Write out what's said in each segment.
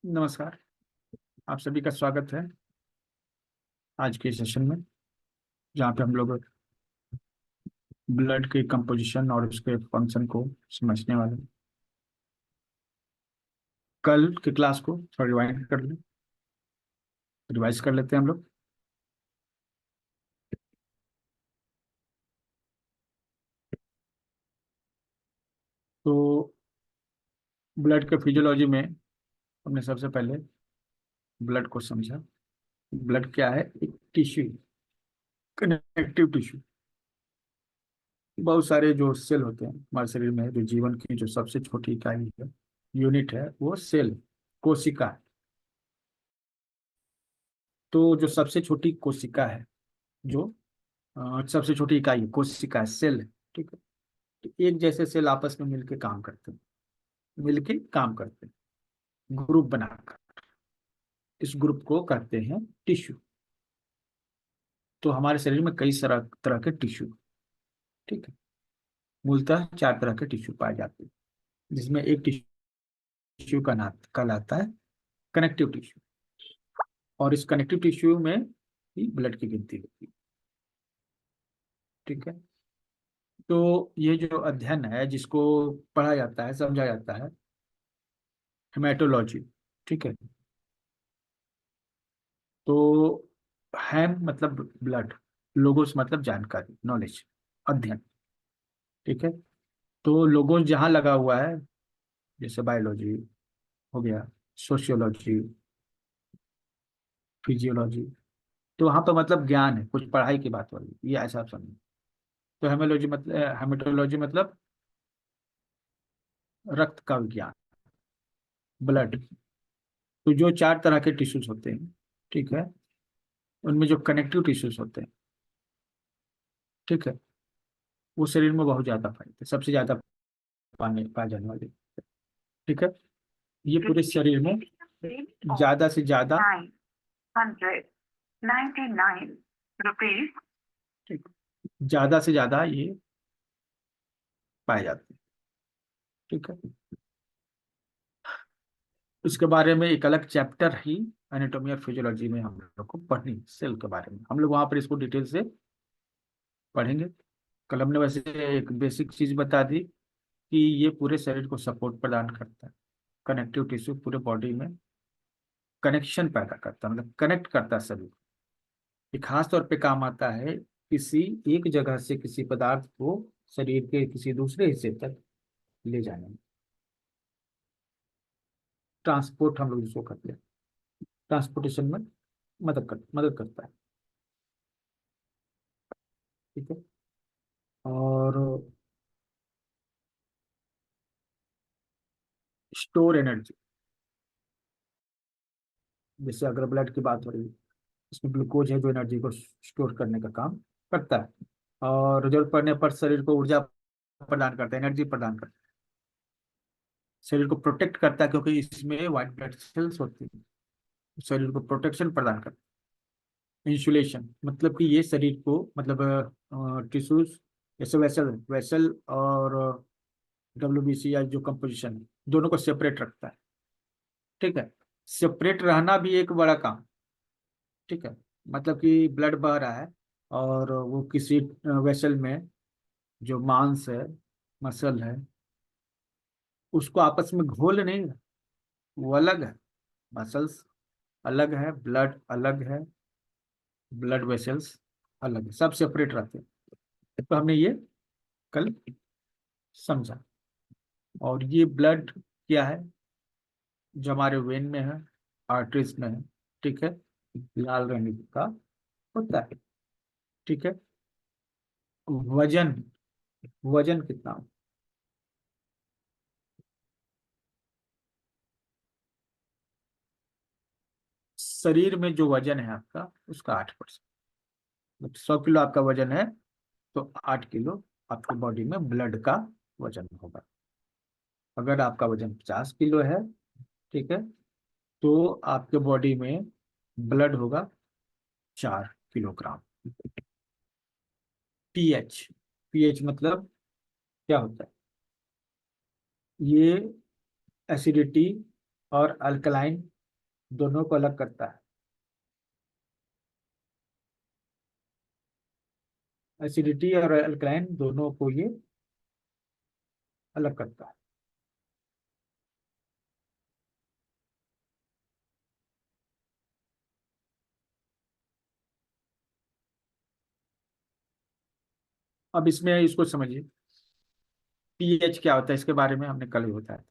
नमस्कार। आप सभी का स्वागत है आज के सेशन में, जहाँ पे हम लोग ब्लड के कंपोजिशन और उसके फंक्शन को समझने वाले हैं। कल के क्लास को थोड़ा रिवाइज कर लेते हैं हम लोग। तो ब्लड के फिजियोलॉजी में हमने सबसे पहले ब्लड को समझा। ब्लड क्या है? एक टिश्यू, कनेक्टिव टिश्यू। बहुत सारे जो सेल होते हैं हमारे शरीर में, जो जीवन की जो सबसे छोटी इकाई है, यूनिट है, वो सेल, कोशिका है। तो जो सबसे छोटी कोशिका है, जो सबसे छोटी इकाई है, कोशिका है, सेल है। ठीक है। तो एक जैसे सेल आपस में मिलके काम करते हैं, मिलके काम करते हैं ग्रुप बनाकर। इस ग्रुप को कहते हैं टिश्यू। तो हमारे शरीर में कई तरह तरह के टिश्यू, ठीक है, मूलतः 4 तरह के टिश्यू पाए जाते हैं, जिसमें एक टिश्यू का नाम कहलाता है कनेक्टिव टिश्यू। और इस कनेक्टिव टिश्यू में ही ब्लड की गिनती होती है। ठीक है। तो ये जो अध्ययन है, जिसको पढ़ा जाता है, समझा जाता है, हेमेटोलॉजी। ठीक है। तो हैम मतलब ब्लड, लोगोस मतलब जानकारी, नॉलेज, अध्ययन। ठीक है। तो लोगोस जहाँ लगा हुआ है, जैसे बायोलॉजी हो गया, सोशियोलॉजी, फिजियोलॉजी, तो वहाँ पर मतलब ज्ञान है, कुछ पढ़ाई की बात हो रही है, ये ऐसा आप समझो। तो हेमोलॉजी मतलब, हेमेटोलॉजी मतलब रक्त का विज्ञान, ब्लड। तो जो 4 तरह के टिश्यूज होते हैं, ठीक है, उनमें जो कनेक्टिव टिश्यूज होते हैं, ठीक है, वो शरीर में बहुत ज्यादा पाए जाते हैं, सबसे ज्यादा पाने पाए जाने वाले। ठीक है। ये पूरे शरीर में ज्यादा से ज्यादा, 999 रुपीज। ठीक, ज्यादा से ज्यादा ये पाए जाते हैं। ठीक है। इसके बारे में एक अलग चैप्टर ही एनाटॉमी और फिजियोलॉजी में हम लोग को पढ़नी, सेल के बारे में हम लोग वहां पर इसको डिटेल से पढ़ेंगे। कल हमने वैसे एक बेसिक चीज बता दी कि ये पूरे शरीर को सपोर्ट प्रदान करता है। कनेक्टिव टिश्यू पूरे बॉडी में कनेक्शन पैदा करता है, मतलब कनेक्ट करता है शरीर। ये खास तौर पे काम आता है किसी एक जगह से किसी पदार्थ को शरीर के किसी दूसरे हिस्से तक ले जाने में। ट्रांसपोर्ट हम लोग जिसको कहते हैं, ट्रांसपोर्टेशन में मदद करता है। ठीक है। और स्टोर एनर्जी, जैसे अगर ब्लड की बात हो रही है, इसमें ग्लूकोज है जो एनर्जी को स्टोर करने का काम करता है, और जरूरत पड़ने पर शरीर को ऊर्जा प्रदान करता है, एनर्जी प्रदान करता है। शरीर को प्रोटेक्ट करता है, क्योंकि इसमें व्हाइट ब्लड सेल्स होती है, शरीर को प्रोटेक्शन प्रदान करता है। इंसुलेशन मतलब कि ये शरीर को, मतलब टिश्यूज, जैसे वेसल वेसल और डब्ल्यूबीसी या जो कंपोजिशन है, दोनों को सेपरेट रखता है। ठीक है। सेपरेट रहना भी एक बड़ा काम। ठीक है। मतलब कि ब्लड बह रहा है और वो किसी वेसल में जो मांस है, मसल है, उसको आपस में घोल नहीं रहा, वो अलग है। मसल्स अलग है, ब्लड अलग है, ब्लड वेसल्स अलग है, सब सेपरेट रहते हैं। तो हमने ये कल समझा। और ये ब्लड क्या है? जो हमारे वेन में है, आर्टरीज में है, ठीक है, लाल रंग का होता है। ठीक है। वजन, वजन कितना? शरीर में जो वजन है आपका, उसका 8%। 100 किलो आपका वजन है, तो 8 किलो आपकी बॉडी में ब्लड का वजन होगा। अगर आपका वजन 50 किलो है, ठीक है, तो आपके बॉडी में ब्लड होगा 4 किलोग्राम। पीएच, पीएच मतलब क्या होता है? ये एसिडिटी और अल्कलाइन दोनों को अलग करता है। एसिडिटी और अल्कलाइन दोनों को ये अलग करता है। अब इसमें इसको समझिए, पीएच क्या होता है, इसके बारे में हमने कल ही बताया था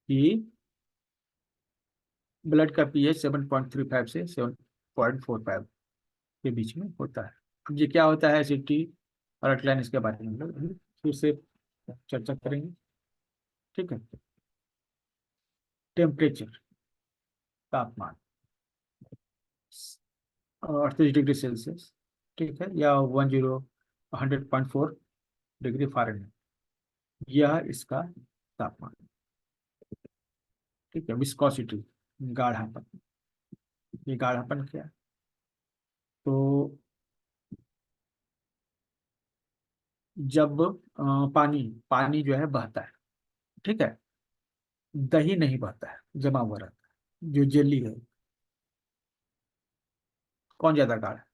कि ब्लड का पीएच 7.35 से 7.45 के बीच में होता है। अब ये क्या होता है एसिडिटी और अल्कलाइन, इसके बारे में हम लोग अभी फिर से चर्चा करेंगे। ठीक है। टेम्परेचर, तापमान 38 डिग्री सेल्सियस, ठीक है, या 100.4 डिग्री फ़ारेनहाइट, यह इसका तापमान। ठीक है। विस्कोसिटी, गाढ़ापन, ये गाढ़ापन क्या है? तो जब पानी पानी जो है बहता है, ठीक है, दही नहीं बहता है, जमा हुआ रहता है, जो जेली है, कौन ज्यादा गाढ़ा है?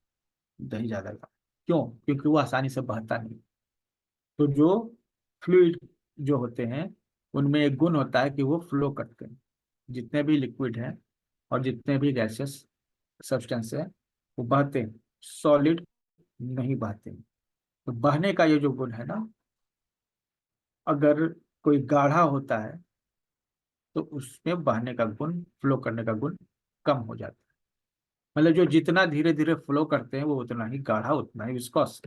दही ज्यादा गाढ़ा। क्यों? क्योंकि वो आसानी से बहता नहीं। तो जो फ्लूइड जो होते हैं, उनमें एक गुण होता है कि वो फ्लो करते हैं। जितने भी लिक्विड हैं और जितने भी गैसेस सब्सटेंस है, वो बहते हैं, सॉलिड नहीं बहते हैं। तो बहने का ये जो गुण है ना, अगर कोई गाढ़ा होता है तो उसमें बहने का गुण, फ्लो करने का गुण कम हो जाता है। मतलब जो जितना धीरे धीरे फ्लो करते हैं वो उतना ही गाढ़ा, उतना ही विस्कॉस।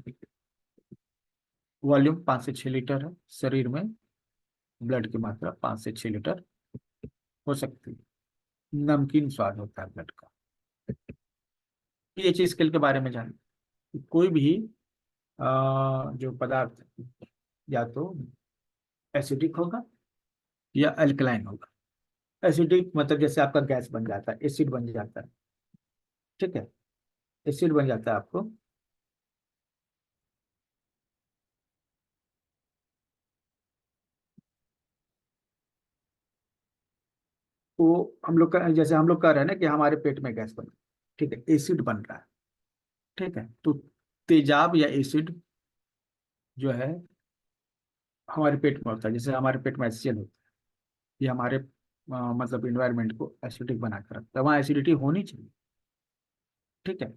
वॉल्यूम 5 से 6 लीटर है शरीर में, ब्लड की मात्रा 5 से 6 लीटर हो सकती है। नमकीन स्वाद होता है ब्लड का। पीएच स्केल के बारे में जानिए। कोई भी जो पदार्थ या तो एसिडिक होगा या अल्कलाइन होगा। एसिडिक मतलब जैसे आपका गैस बन जाता है, एसिड बन जाता है। ठीक है। एसिड बन जाता है आपको। वो हम लोग का, जैसे हम लोग कह रहे हैं ना कि हमारे पेट में गैस बन, ठीक है, एसिड बन रहा है। ठीक है। तो तेजाब या एसिड जो है हमारे पेट में होता है, जैसे हमारे पेट में HCl होता है, ये हमारे मतलब इन्वायरमेंट को एसिडिक बना कर रखता है, वहाँ एसिडिटी होनी चाहिए। ठीक है।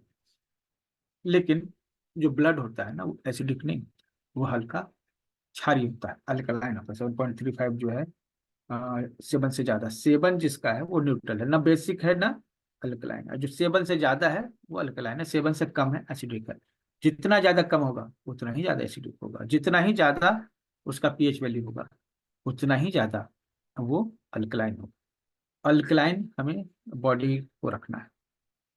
लेकिन जो ब्लड होता है ना, वो एसिडिक नहीं, वो हल्का क्षारीय होता है, अल्कलाइन होता है। 7.35 जो है, 7 से ज्यादा, 7 जिसका है वो न्यूट्रल है, ना बेसिक है ना अल्कलाइन है। जो 7 से ज्यादा है वो अल्कलाइन है, 7 से कम है एसिडिक है। जितना ज्यादा कम होगा उतना ही ज्यादा एसिडिक होगा, जितना ही ज्यादा उसका पीएच वैल्यू होगा उतना ही ज्यादा वो अल्कलाइन होगा। अल्कलाइन हमें बॉडी को रखना है।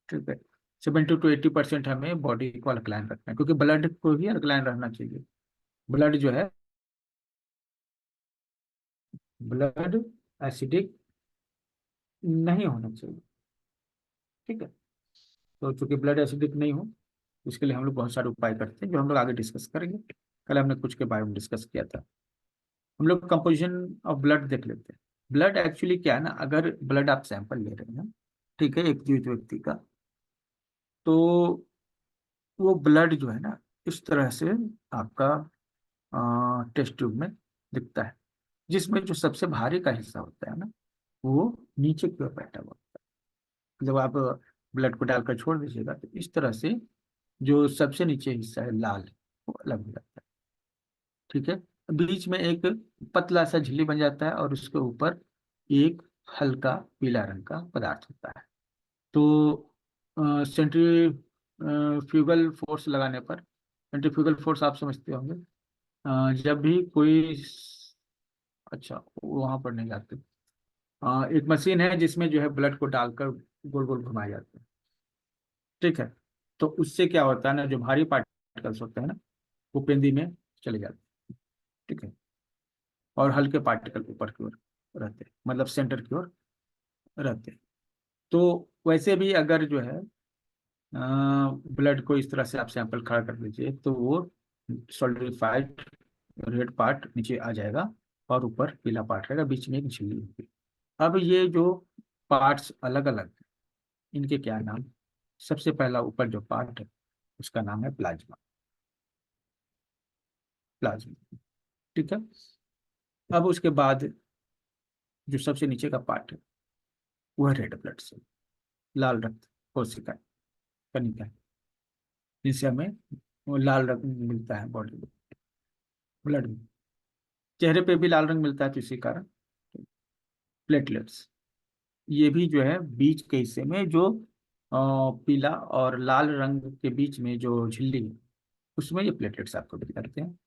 ठीक है। 70 to 80% हमें बॉडी को अल्कलाइन रखना है, क्योंकि ब्लड को भी अल्कलाइन रहना चाहिए। ब्लड जो है, ब्लड एसिडिक नहीं होना चाहिए। ठीक है। तो चूंकि ब्लड एसिडिक नहीं हो, इसके लिए हम लोग बहुत सारे उपाय करते हैं, जो हम लोग आगे डिस्कस करेंगे। कल हमने कुछ के बारे में डिस्कस किया था। हम लोग कंपोजिशन ऑफ ब्लड देख लेते हैं। ब्लड एक्चुअली क्या है ना, अगर ब्लड आप सैंपल ले रहे हैं, ठीक है, एक जीवित व्यक्ति का, तो वो ब्लड जो है ना, इस तरह से आपका टेस्ट ट्यूब में दिखता है, जिसमें जो सबसे भारी का हिस्सा होता है ना, वो नीचे की ओर बैठा हुआ होता है। जब आप ब्लड को डालकर छोड़ दीजिएगा तो इस तरह से जो सबसे नीचे हिस्सा है लाल, वो अलग हो जाता है। ठीक है। बीच में एक पतला सा झिल्ली बन जाता है और उसके ऊपर एक हल्का पीला रंग का पदार्थ होता है। तो सेंट्रीफ्यूगल फोर्स लगाने पर, सेंट्रीफ्यूगल फोर्स आप समझते होंगे। जब भी कोई, अच्छा वहां पर नहीं जाते। एक मशीन है जिसमें जो है ब्लड को डालकर गोल गोल घुमाया जाता है। ठीक है। तो उससे क्या होता है ना, जो भारी पार्टिकल्स होते हैं ना, वो पेंदी में चले जाते हैं। ठीक है। और हल्के पार्टिकल ऊपर की ओर रहते हैं, मतलब सेंटर की ओर रहते हैं। तो वैसे भी अगर जो है ब्लड को इस तरह से आप सैंपल खड़ा कर दीजिए तो वो सॉलिडिफाइड रेड पार्ट नीचे आ जाएगा और ऊपर पीला पार्ट रहेगा, बीच में एक झिल्ली होगी। अब ये जो पार्ट्स अलग अलग, इनके क्या नाम? सबसे पहला ऊपर जो पार्ट है उसका नाम है प्लाज्मा। प्लाज्मा, ठीक है। अब उसके बाद जो सबसे नीचे का पार्ट है वह रेड ब्लड सेल, लाल रक्त कोशिकाएं, कनिकाएं, जिनसे हमें वो लाल रंग मिलता है बॉडी में, ब्लड में। चेहरे पे भी लाल रंग मिलता है तो इसी कारण प्लेटलेट्स। ये भी जो है बीच के हिस्से में जो पीला और लाल रंग के बीच में जो झिल्ली है उसमें ये प्लेटलेट्स आपको मिल जाते हैं।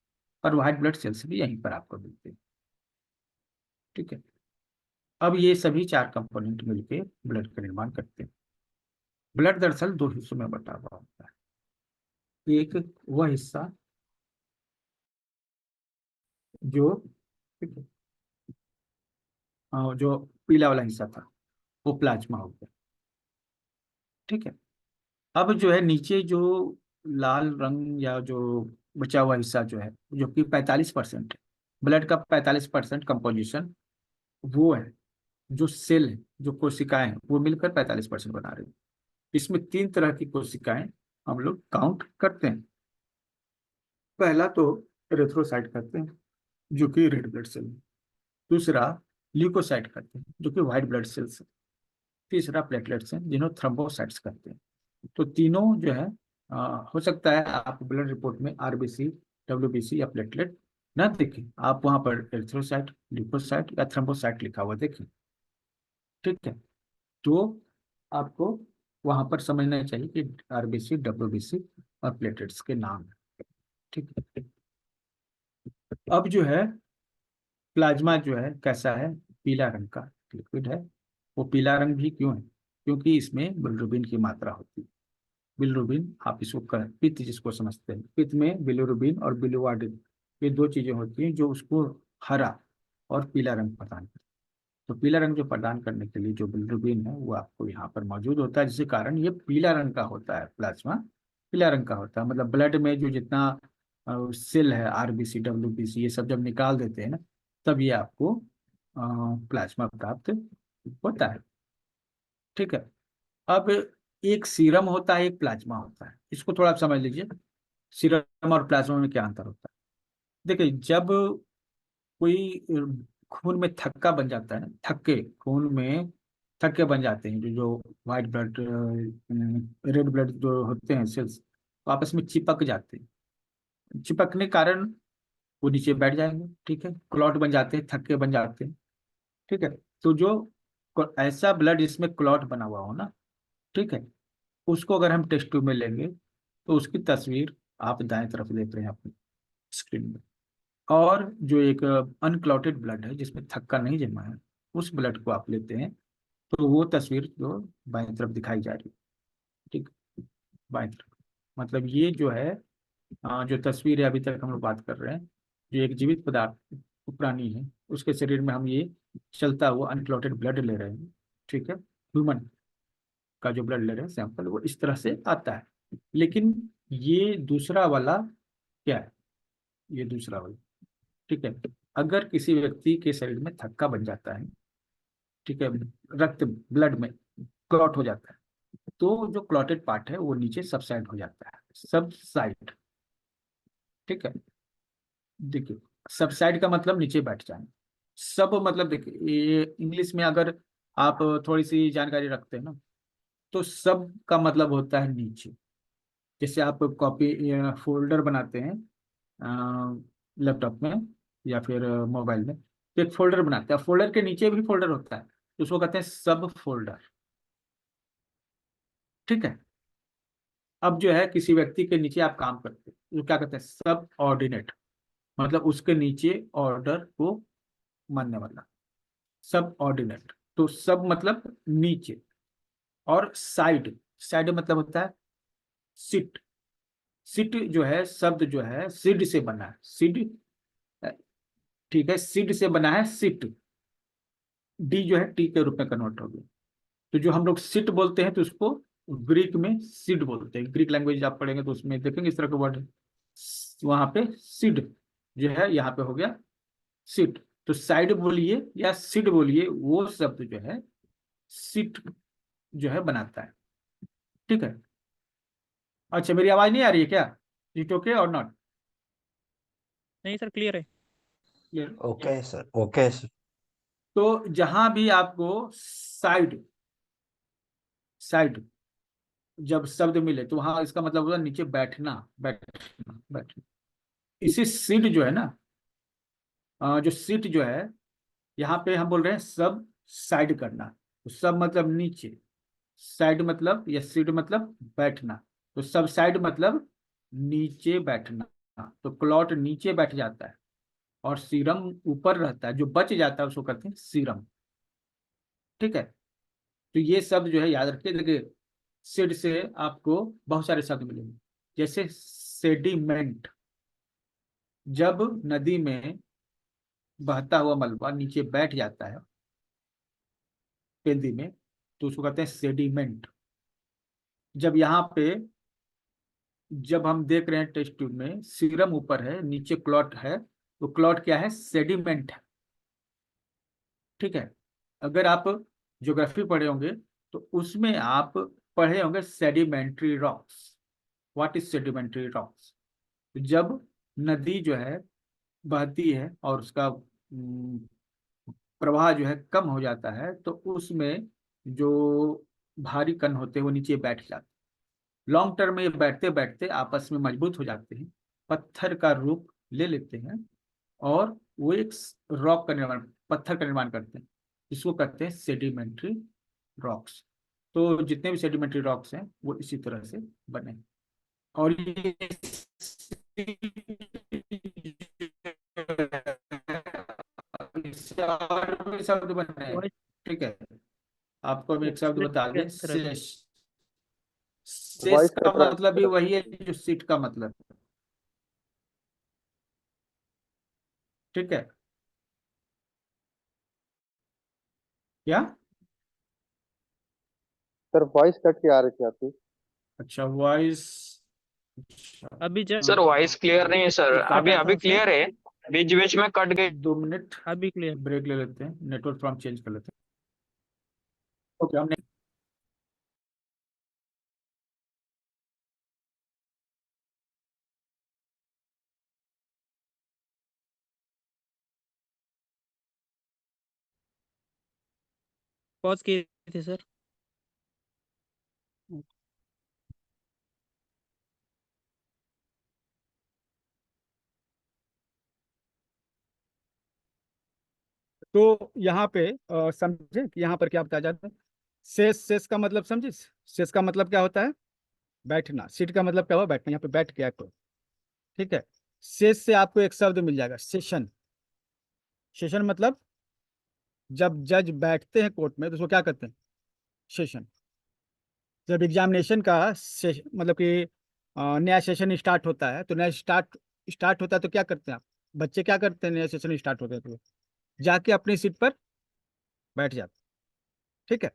और व्हाइट ब्लड सेल्स भी यहीं पर आपको मिलते हैं, ठीक है। अब ये सभी चार कंपोनेंट मिलके ब्लड का निर्माण करते हैं। ब्लड दरअसल दो हिस्सों में बटा हुआ होता है। एक वह हिस्सा जो, ठीक है, जो पीला वाला हिस्सा था वो प्लाज्मा हो गया, ठीक है। अब जो है नीचे जो लाल रंग या जो बचा हुआ हिस्सा जो है, जो कि 45% है, ब्लड का 45% कंपोजिशन वो है। जो सेल है, जो कोशिकाएं हैं वो मिलकर 45% बना रही है। इसमें तीन तरह की कोशिकाएं हम लोग काउंट करते हैं। पहला तो एरिथ्रोसाइट करते हैं जो कि रेड ब्लड सेल है। दूसरा ल्यूकोसाइट करते हैं जो कि व्हाइट ब्लड सेल्स है। तीसरा प्लेटलेट्स हैं जिन्हें थ्रोम्बोसाइट्स करते हैं। तो तीनों जो है हो सकता है आप ब्लड रिपोर्ट में आरबीसी, डब्ल्यूबीसी या प्लेटलेट ना देखें, आप वहां पर एरिथ्रोसाइट, ल्यूकोसाइट या थ्रोम्बोसाइट लिखा हुआ देखें, ठीक है। तो आपको वहां पर समझना चाहिए कि आरबीसी, डब्ल्यूबीसी और प्लेटलेट्स के नाम है, ठीक है। अब जो है प्लाज्मा जो है कैसा है? पीला रंग का लिक्विड है। वो पीला रंग भी क्यों है? क्योंकि इसमें बिलिरुबिन की मात्रा होती है। बिलिरुबिन, आप इसको पित्त जिसको समझते हैं, पित्त में बिलिरुबिन और बिलिरुबिन, ये दो चीजें होती हैं जो उसको हरा और पीला रंग प्रदान करती हैं। तो पीला रंग जो प्रदान करने के लिए जो बिलिरुबिन है वो आपको यहाँ पर मौजूद होता है, जिसके कारण ये पीला रंग का होता है। प्लाज्मा पीला रंग का होता है, मतलब ब्लड में जो जितना सेल है, आरबीसी, डब्ल्यूबीसी, ये सब जब निकाल देते हैं ना, तब ये आपको प्लाज्मा प्राप्त होता है, ठीक है। अब एक सीरम होता है, एक प्लाज्मा होता है, इसको थोड़ा आप समझ लीजिए। सीरम और प्लाज्मा में क्या अंतर होता है? देखिए, जब कोई खून में थक्का बन जाता है ना, थक्के खून में थक्के बन जाते हैं, जो जो व्हाइट ब्लड, रेड ब्लड जो होते हैं सेल्स, वो आपस में चिपक जाते हैं। चिपकने के कारण वो नीचे बैठ जाएंगे, ठीक है, क्लॉट बन जाते हैं, थक्के बन जाते हैं, ठीक है। तो जो ऐसा ब्लड जिसमें क्लॉट बना हुआ हो ना, ठीक है, उसको अगर हम टेस्ट ट्यूब में लेंगे तो उसकी तस्वीर आप दाएं तरफ देख रहे हैं अपनी स्क्रीन में। और जो एक अनक्लॉटेड ब्लड है जिसमें थक्का नहीं जमा है, उस ब्लड को आप लेते हैं तो वो तस्वीर जो बाएं तरफ दिखाई जा रही है, ठीक, बाएं तरफ। मतलब ये जो है जो तस्वीर है अभी तक हम लोग बात कर रहे हैं, जो एक जीवित पदार्थ प्राणी है उसके शरीर में हम ये चलता हुआ अनक्लॉटेड ब्लड ले रहे हैं, ठीक है। ह्यूमन का जो ब्लड ले रहे हैं सैंपल, वो इस तरह से आता है। लेकिन ये दूसरा वाला क्या है? ये दूसरा वाला, ठीक है, अगर किसी व्यक्ति के शरीर में थक्का बन जाता है, ठीक है, रक्त ब्लड में क्लॉट हो जाता है, तो जो क्लॉटेड पार्ट है वो नीचे सबसाइड हो जाता है, सबसाइड, ठीक है। देखिए, सबसाइड का मतलब नीचे बैठ जाना। सब मतलब देखिए, ये इंग्लिश में अगर आप थोड़ी सी जानकारी रखते हैं ना, तो सब का मतलब होता है नीचे। जैसे आप कॉपी फोल्डर बनाते हैं लैपटॉप में या फिर मोबाइल में, तो एक फोल्डर बनाते हैं, फोल्डर के नीचे भी फोल्डर होता है, तो उसको कहते हैं सब फोल्डर, ठीक है। अब जो है किसी व्यक्ति के नीचे आप काम करते हैं जो क्या कहते हैं, सब ऑर्डिनेट, मतलब उसके नीचे ऑर्डर को मानने वाला, सब ऑर्डिनेट। तो सब मतलब नीचे, और साइड, साइड मतलब होता है सिट। सिट जो है शब्द जो है सिड से बना है, सिड, ठीक है, सिड से बना है सिट। डी जो है टी के रूप में कन्वर्ट हो गया। तो जो हम लोग सिट बोलते हैं तो उसको ग्रीक में सिड बोलते हैं। ग्रीक लैंग्वेज आप पढ़ेंगे तो उसमें देखेंगे इस तरह का वर्ड, वहां पे सिड जो है, यहाँ पे हो गया सिट। तो साइड बोलिए या सिड बोलिए, वो शब्द जो है सीट जो है बनाता है। ठीक है। अच्छा, मेरी आवाज नहीं आ रही है क्या? इट ओके और नॉट नहीं सर, क्लियर है। Clear? Okay sir, okay sir. तो जहां भी आपको साइड साइड जब शब्द मिले तो वहां इसका मतलब होगा नीचे बैठना, बैठना, बैठना। इसी सीट जो है ना, जो सीट जो है, यहाँ पे हम बोल रहे हैं सब साइड करना। तो सब मतलब नीचे, साइड मतलब या सीट मतलब बैठना। तो सब साइड मतलब नीचे बैठना। तो क्लॉट नीचे बैठ जाता है और सीरम ऊपर रहता है, जो बच जाता है उसको कहते हैं सीरम। ठीक है। तो ये शब्द जो है याद रखिए। देखिए, सिड से आपको बहुत सारे शब्द मिलेंगे, जैसे सेडिमेंट। जब नदी में बहता हुआ मलबा नीचे बैठ जाता है पेंदी में, तो उसको कहते हैं सेडिमेंट। जब यहाँ पे, जब हम देख रहे हैं टेस्ट ट्यूब में सीरम ऊपर है नीचे क्लॉट है, तो क्लॉट क्या है? सेडिमेंट है। ठीक है। अगर आप ज्योग्राफी पढ़े होंगे तो उसमें आप पढ़े होंगे sedimentary rocks. What is sedimentary rocks? जब नदी जो है बहती है और उसका प्रवाह जो है कम हो जाता है, तो उसमें जो भारी कण होते हैं वो नीचे बैठ जाते हैं। लॉन्ग टर्म में ये बैठते बैठते आपस में मजबूत हो जाते हैं, पत्थर का रूप ले लेते हैं और वो एक रॉक का निर्माण, पत्थर का निर्माण करते हैं, जिसको कहते हैं सेडिमेंट्री रॉक्स। तो जितने भी सेडिमेंट्री रॉक्स हैं वो इसी तरह से बने हैं। और ये इससे और भी शब्द बने हैं। वॉइस ठीक है। आपको हम एक शब्द वॉइस बता कट दें, रहा है सर। शेष। शेष वॉइस का कट रहा मतलब भी है। वही है जो सीट का मतलब। ठीक है। क्या? सर वॉइस कट के आ रही थी आपकी। अच्छा, वॉइस। अच्छा, अभी सर वॉइस क्लियर नहीं है सर, तो क्या अभी कहता अभी हूँ उसे? क्लियर है, बीच बीच में कट गई। 2 मिनट अभी क्लियर। ब्रेक ले लेते हैं, नेटवर्क फॉर्म चेंज कर लेते हैं। ओके, हमने पॉज किए थे सर। तो यहाँ पे समझे कि यहाँ पर क्या बताया जाता है? शेष, शेष का मतलब समझे? शेष का मतलब क्या होता है? बैठना। सीट का मतलब क्या हुआ? बैठना। यहाँ पे बैठ गया कोई। ठीक है। शेष से आपको एक शब्द मिल जाएगा, सेशन। सेशन मतलब जब जज बैठते हैं कोर्ट में तो उसको क्या कहते हैं? सेशन। जब एग्जामिनेशन का मतलब कि नया सेशन स्टार्ट होता है, तो नया स्टार्ट स्टार्ट होता है तो क्या करते हैं आप? बच्चे क्या करते हैं? नया सेशन स्टार्ट होता है तो जाके अपनी सीट पर बैठ जाते हैं। ठीक है।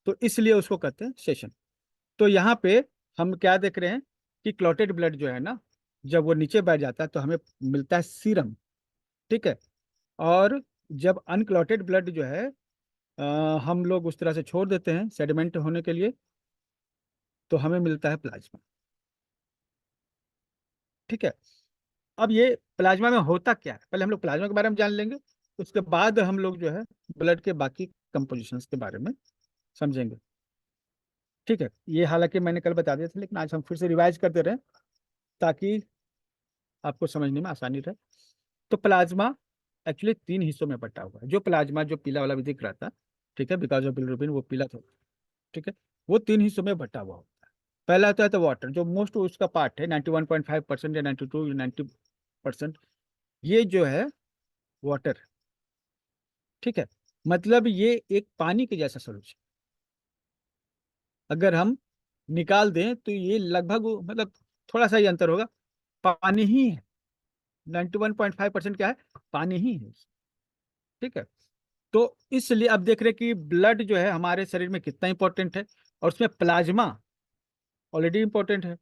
तो इसलिए उसको कहते हैं सेशन। तो यहाँ पे हम क्या देख रहे हैं कि क्लॉटेड ब्लड जो है ना, जब वो नीचे बैठ जाता है तो हमें मिलता है सीरम। ठीक है। और जब अनक्लॉटेड ब्लड जो है हम लोग उस तरह से छोड़ देते हैं सेडिमेंट होने के लिए, तो हमें मिलता है प्लाज्मा। ठीक है। अब ये प्लाज्मा में होता क्या है, पहले हम लोग प्लाज्मा के बारे में जान लेंगे, उसके बाद हम लोग जो है ब्लड के बाकी कंपोजिशंस के बारे में समझेंगे। ठीक है। ये हालांकि मैंने कल बता दिया था, लेकिन आज हम फिर से रिवाइज करते रहे ताकि आपको समझने में आसानी रहे। तो प्लाज्मा एक्चुअली 3 हिस्सों में बटा हुआ है। जो प्लाज्मा जो पीला वाला भी दिख रहा था, ठीक है, बिकॉज ऑफ बिलिरुबिन वो पीला था। ठीक है। वो 3 हिस्सों में बटा हुआ होता है। पहला होता है तो वाटर, जो मोस्ट उसका पार्ट है 91.5% या 92 या 90%, ये जो है वाटर। ठीक है। मतलब ये एक पानी के जैसा सोल्यूशन। अगर हम निकाल दें तो ये लगभग मतलब थोड़ा सा ही अंतर होगा, पानी ही है। 91.5% क्या है? पानी ही है। ठीक है। तो इसलिए अब देख रहे हैं कि ब्लड जो है हमारे शरीर में कितना इंपॉर्टेंट है, और उसमें प्लाज्मा ऑलरेडी इंपॉर्टेंट है।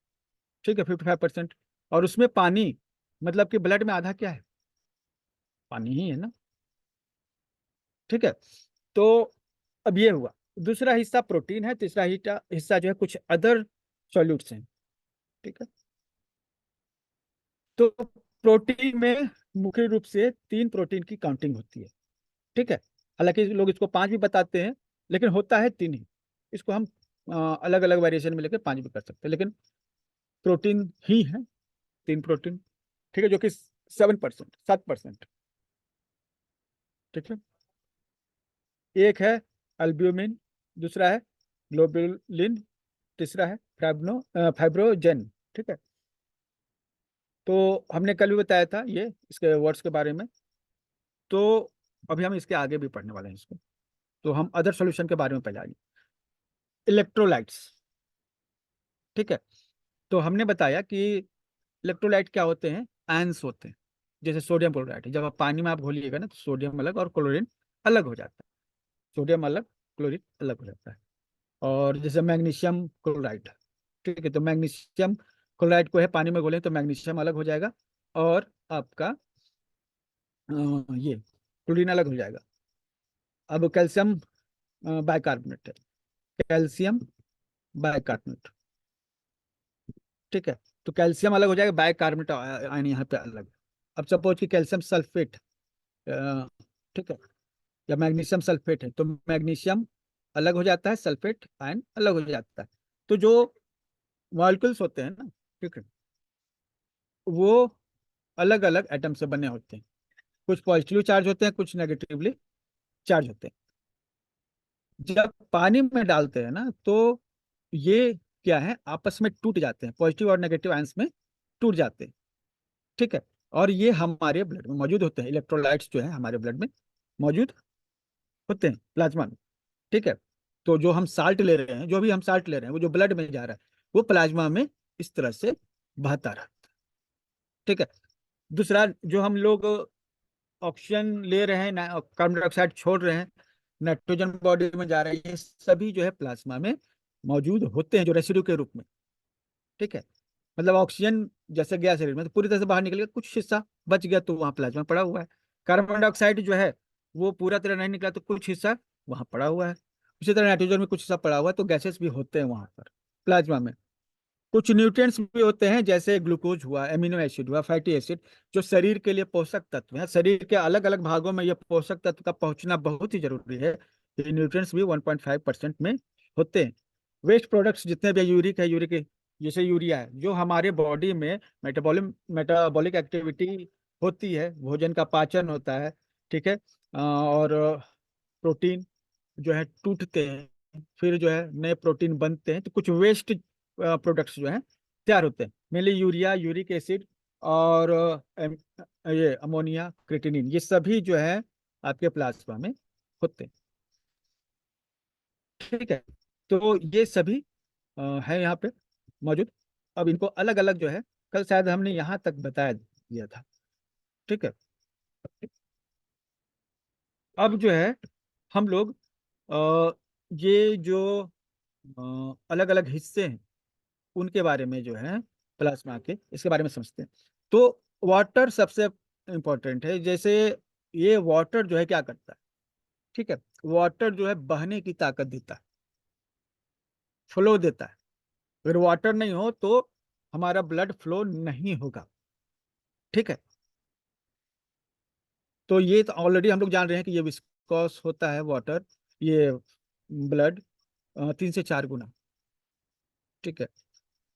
ठीक है, 55%। और उसमें पानी, मतलब कि ब्लड में आधा क्या है? पानी ही है ना। ठीक है। तो अब ये हुआ दूसरा हिस्सा प्रोटीन है, तीसरा हिस्सा जो है कुछ अदर सॉल्यूट्स हैं। ठीक है, तो प्रोटीन में मुख्य रूप से 3 प्रोटीन की काउंटिंग होती है। ठीक है, हालांकि लोग इसको 5 भी बताते हैं, लेकिन होता है 3 ही। इसको हम अलग अलग वेरिएशन में लेकर 5 भी कर सकते हैं, लेकिन प्रोटीन ही है 3 प्रोटीन। ठीक है, जो कि 7%। ठीक है, एक है अल्ब्यूमिन, दूसरा है ग्लोबुलिन, तीसरा है फाइब्रोजेन। ठीक है, तो हमने कल भी बताया था ये इसके वर्ड्स के बारे में, तो अभी हम इसके आगे भी पढ़ने वाले हैं इसको। तो हम अदर सॉल्यूशन के बारे में पहले आगे, इलेक्ट्रोलाइट्स। ठीक है, तो हमने बताया कि इलेक्ट्रोलाइट क्या होते हैं, आयंस होते हैं। जैसे सोडियम क्लोराइड, जब आप पानी में आप घोलिएगा ना, तो सोडियम अलग और क्लोरीन अलग हो जाता है। सोडियम अलग, क्लोरीन अलग हो जाता है। और जैसे मैग्नीशियम क्लोराइड, ठीक है, तो मैग्नीशियम क्लोराइड को है पानी में घोलें तो मैग्नीशियम अलग हो जाएगा, और आपका ये क्लोरीन अलग हो जाएगा। अब कैल्शियम बाइकार्बोनेट है, कैल्शियम बाइकार्बोनेट। ठीक है, तो कैल्शियम अलग हो जाएगा, बाइकार्बोनेट आयन यहाँ पे अलग। अब सपोज कि कैल्शियम सल्फेट, ठीक है, या मैग्नीशियम सल्फेट है, तो मैग्नीशियम अलग हो जाता है, सल्फेट आयन अलग हो जाता है। तो जो मॉलिक्यूल्स होते हैं ना, ठीक है, वो अलग अलग एटम से बने होते हैं। कुछ पॉजिटिवली चार्ज होते हैं, कुछ नेगेटिवली चार्ज होते हैं। जब पानी में डालते हैं ना, तो ये क्या है, आपस में टूट जाते हैं, पॉजिटिव और नेगेटिव आयंस में टूट जाते हैं। ठीक है, और ये हमारे ब्लड में मौजूद होते हैं। इलेक्ट्रोलाइट्स जो है हमारे ब्लड में मौजूद होते हैं, प्लाज्मा में। ठीक है, तो जो हम साल्ट ले रहे हैं, जो भी हम साल्ट ले रहे हैं, वो जो ब्लड में जा रहा है, वो प्लाज्मा में इस तरह से बहता रहा। ठीक है, दूसरा, जो हम लोग ऑक्सीजन ले रहे हैं, कार्बन डाइऑक्साइड छोड़ रहे हैं, नाइट्रोजन बॉडी में जा रहा है, ये सभी जो है प्लाज्मा में मौजूद होते हैं, जो रेसिड्यू के रूप में। ठीक है, मतलब ऑक्सीजन जैसे गया शरीर में तो पूरी तरह से बाहर निकल गया, कुछ हिस्सा बच गया तो वहाँ प्लाज्मा पड़ा हुआ है। कार्बन डाइऑक्साइड जो है वो पूरा तरह नहीं निकला, तो कुछ हिस्सा वहाँ पड़ा हुआ है। उसी तरह नाइट्रोजन में कुछ हिस्सा पड़ा हुआ है, तो गैसेस भी होते हैं वहाँ पर प्लाज्मा में। कुछ न्यूट्रिएंट्स भी होते हैं, जैसे ग्लूकोज हुआ, एमिनो एसिड हुआ, फैटी एसिड, जो शरीर के लिए पोषक तत्व है। शरीर के अलग अलग भागों में ये पोषक तत्व का पहुंचना बहुत ही जरूरी है। ये न्यूट्रिएंट्स भी 1.5% में होते हैं। वेस्ट प्रोडक्ट्स जितने भी यूरिक है, यूरिक जैसे यूरिया है, जो हमारे बॉडी में मेटाबॉलिक एक्टिविटी होती है, भोजन का पाचन होता है। ठीक है, और प्रोटीन जो है टूटते हैं, फिर जो है नए प्रोटीन बनते हैं, तो कुछ वेस्ट प्रोडक्ट्स जो हैं तैयार होते हैं। मेनली यूरिया, यूरिक एसिड, और ये अमोनिया, क्रिएटिनिन, ये सभी जो है आपके प्लाज्मा में होते हैं। ठीक है, तो ये सभी है यहाँ पे मौजूद। अब इनको अलग अलग जो है, कल शायद हमने यहाँ तक बताया दिया था। ठीक है, अब जो है हम लोग ये जो अलग अलग हिस्से हैं, उनके बारे में जो है प्लाज्मा के, इसके बारे में समझते हैं। तो वाटर सबसे इंपॉर्टेंट है। जैसे ये वाटर जो है क्या करता है, ठीक है, वाटर जो है बहने की ताकत देता है, फ्लो देता है। अगर वाटर नहीं हो तो हमारा ब्लड फ्लो नहीं होगा। ठीक है, तो ये तो ऑलरेडी हम लोग जान रहे हैं कि ये विस्कोस होता है वाटर, ये ब्लड 3 से 4 गुना। ठीक है,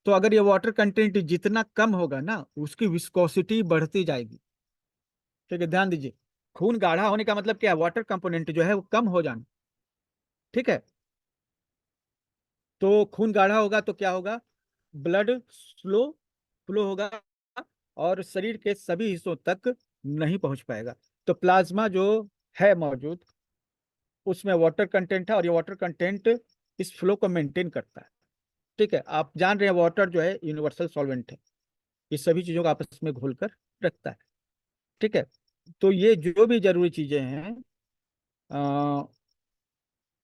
तो अगर ये वाटर कंटेंट जितना कम होगा ना, उसकी विस्कोसिटी बढ़ती जाएगी। ठीक है, ध्यान दीजिए, खून गाढ़ा होने का मतलब क्या है, वाटर कंपोनेंट जो है वो कम हो जाना। ठीक है, तो खून गाढ़ा होगा तो क्या होगा, ब्लड स्लो फ्लो होगा, और शरीर के सभी हिस्सों तक नहीं पहुंच पाएगा। तो प्लाज्मा जो है मौजूद, उसमें वाटर कंटेंट है, और ये वाटर कंटेंट इस फ्लो को मेंटेन करता है। ठीक है, आप जान रहे हैं वाटर जो है यूनिवर्सल सॉल्वेंट है, ये सभी चीजों को आपस में घोल कर रखता है। ठीक है, तो ये जो भी जरूरी चीजें हैं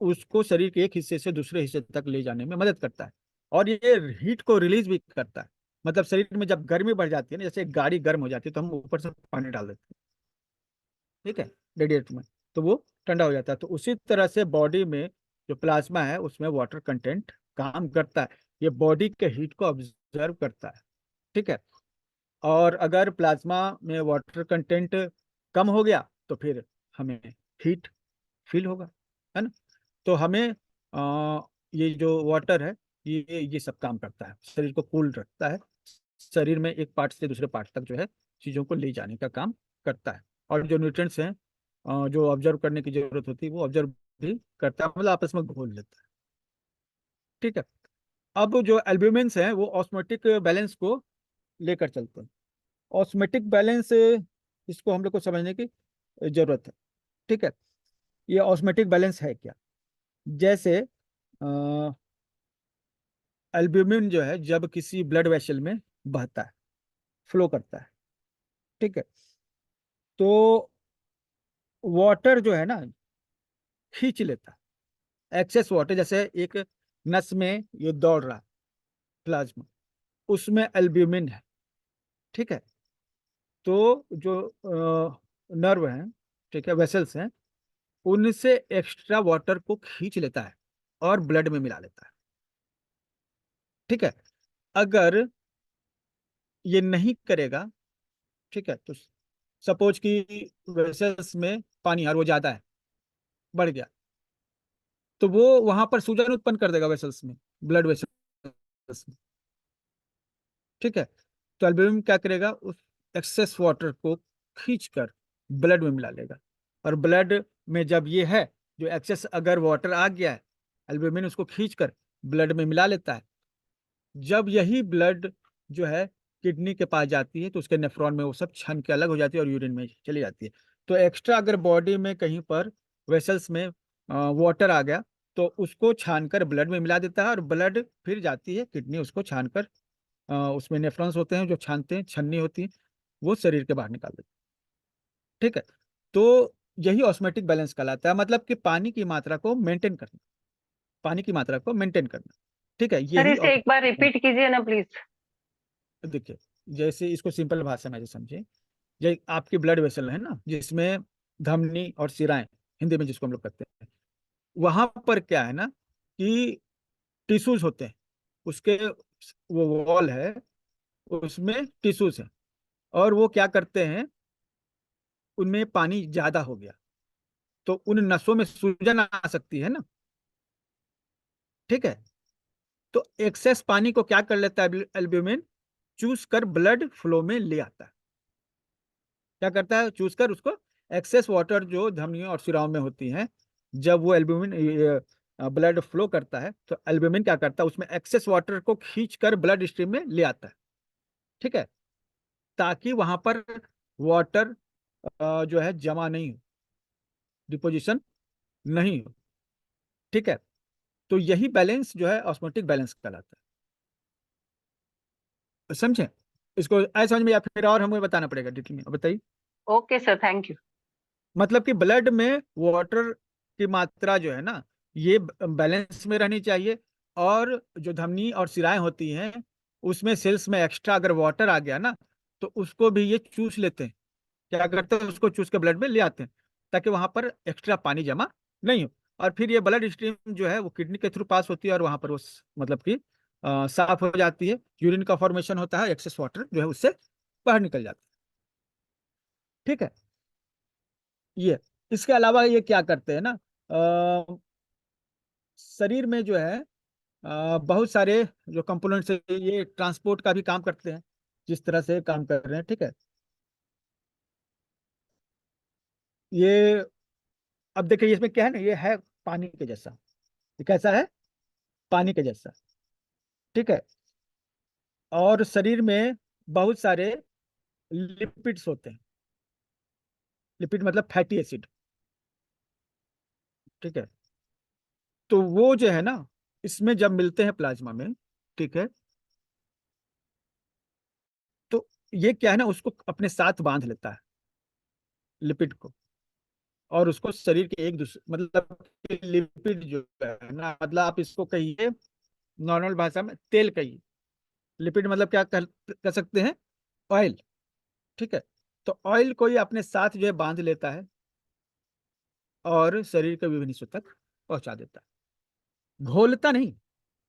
उसको शरीर के एक हिस्से से दूसरे हिस्से तक ले जाने में मदद करता है, और ये हीट को रिलीज भी करता है। मतलब शरीर में जब गर्मी बढ़ जाती है ना, जैसे गाड़ी गर्म हो जाती है, तो हम ऊपर से पानी डाल देते हैं, ठीक है, रेडिएटर में, तो वो ठंडा हो जाता है। तो उसी तरह से बॉडी में जो प्लाज्मा है उसमें वाटर कंटेंट काम करता है, ये बॉडी के हीट को ऑब्जर्व करता है। ठीक है, और अगर प्लाज्मा में वाटर कंटेंट कम हो गया तो फिर हमें हीट फील होगा, है ना। तो हमें ये जो वाटर है ये सब काम करता है, शरीर को कूल रखता है, शरीर में एक पार्ट से दूसरे पार्ट तक जो है चीज़ों को ले जाने का काम करता है। और जो न्यूट्रिएंट्स हैं जो ऑब्जर्व करने की जरूरत होती है वो ऑब्जर्व भी करता है, मतलब आपस में घोल लेता है। ठीक है, अब जो एल्ब्यूमिन्स हैं वो ऑस्मोटिक बैलेंस को लेकर चलते हैं। ऑस्मोटिक बैलेंस, इसको हम लोग को समझने की जरूरत है। ठीक है, ये ऑस्मोटिक बैलेंस है क्या? जैसे एल्ब्यूमिन जो है जब किसी ब्लड वेसल में बहता है, फ्लो करता है, ठीक है, तो वाटर जो है ना खींच लेता है, एक्सेस वाटर, जैसे एक नस में ये दौड़ रहा है प्लाज्मा, उसमें एल्ब्यूमिन है। ठीक है, तो जो नर्व हैं, ठीक है, वेसल्स हैं, उनसे एक्स्ट्रा वाटर को खींच लेता है और ब्लड में मिला लेता है। ठीक है, अगर ये नहीं करेगा, ठीक है, तो सपोज कि वेसल्स में पानी और वो ज्यादा है, बढ़ गया, तो वो वहां पर सूजन उत्पन्न कर देगा वेसल्स में, ब्लड वेसल्स में। ठीक है, तो एल्ब्यूमिन क्या करेगा, उस एक्सेस वाटर को खींचकर ब्लड में मिला लेगा, और ब्लड में जब ये है जो एक्सेस अगर वाटर आ गया है, एल्ब्यूमिन उसको खींचकर ब्लड में मिला लेता है। जब यही ब्लड जो है किडनी के पास जाती है तो उसके नेफ्रॉन में वो सब छन के अलग हो जाती है और यूरिन में चली जाती है। तो एक्स्ट्रा अगर बॉडी में कहीं पर वेसल्स में वाटर आ गया तो उसको छानकर ब्लड में मिला देता है, और ब्लड फिर जाती है किडनी उसको छानकर, उसमें नेफ्रॉन्स होते हैं जो छानते हैं, छन्नी होती है, वो शरीर के बाहर निकाल देते हैं। ठीक है, तो यही ऑस्मेटिक बैलेंस कहलाता है, मतलब कि पानी की मात्रा को मेंटेन करना, पानी की मात्रा को मेंटेन करना। ठीक है, सर यही इसे एक बार रिपीट कीजिए ना प्लीज। देखिए, जैसे इसको सिंपल भाषा में समझे, ये आपकी ब्लड वेसल है ना जिसमें धमनी और शिराएं, हिंदी में जिसको हम लोग कहते हैं, वहां पर क्या है ना कि टिश्यूज होते हैं, उसके वो वॉल है, उसमें टिश्यूज है, और वो क्या करते हैं, उनमें पानी ज्यादा हो गया तो उन नसों में सूजन आ सकती है ना। ठीक है, तो एक्सेस पानी को क्या कर लेता है एल्ब्यूमिन, चूस कर ब्लड फ्लो में ले आता है। क्या करता है, चूस कर उसको, एक्सेस वाटर जो धमनियों और शिराओं में होती हैं, जब वो एल्ब्यूमिन ब्लड फ्लो करता है तो एल्ब्यूमिन क्या करता है, उसमें एक्सेस वाटर को खींच कर ब्लड स्ट्रीम में ले आता है। ठीक है, ताकि वहां पर वाटर जो है जमा नहीं हो, डिपोजिशन नहीं हो। ठीक है, तो यही बैलेंस जो है ऑस्मोटिक बैलेंस कहलाता है। समझे इसको, ऐसा समझ में, या फिर और हमें बताना पड़ेगा डिटेल में, बताइए। Okay sir, thank you. मतलब कि ब्लड में वाटर की मात्रा जो है ना ये बैलेंस में रहनी चाहिए, और जो धमनी और शिराएं होती हैं उसमें सेल्स में एक्स्ट्रा अगर वाटर आ गया ना तो उसको भी ये चूस लेते हैं, क्या करते हैं, उसको चूस के ब्लड में ले आते हैं, ताकि वहां पर एक्स्ट्रा पानी जमा नहीं हो। और फिर ये ब्लड स्ट्रीम जो है वो किडनी के थ्रू पास होती है, और वहां पर वो मतलब कि साफ हो जाती है, यूरिन का फॉर्मेशन होता है, एक्सेस वाटर जो है उससे बाहर निकल जाता है। ठीक है, ये, इसके अलावा ये क्या करते हैं ना, शरीर में जो है बहुत सारे जो कंपोनेंट्स है ये ट्रांसपोर्ट का भी काम करते हैं, जिस तरह से काम कर रहे हैं। ठीक है, ये, अब देखिए इसमें क्या है ना, ये है पानी के जैसा, ये कैसा है, पानी के जैसा। ठीक है, और शरीर में बहुत सारे लिपिड्स होते हैं, लिपिड मतलब फैटी एसिड। ठीक है, तो वो जो है ना इसमें जब मिलते हैं प्लाज्मा में, ठीक है, तो ये क्या है ना उसको अपने साथ बांध लेता है, लिपिड को, और उसको शरीर के एक दूसरे, मतलब लिपिड जो है ना, मतलब आप इसको कहिए नॉर्मल भाषा में तेल कहिए, लिपिड मतलब क्या कर सकते हैं, ऑयल। ठीक है, तो ऑयल को ये अपने साथ जो है बांध लेता है और शरीर के विभिन्न हिस्सों तक पहुंचा देता है। घोलता नहीं,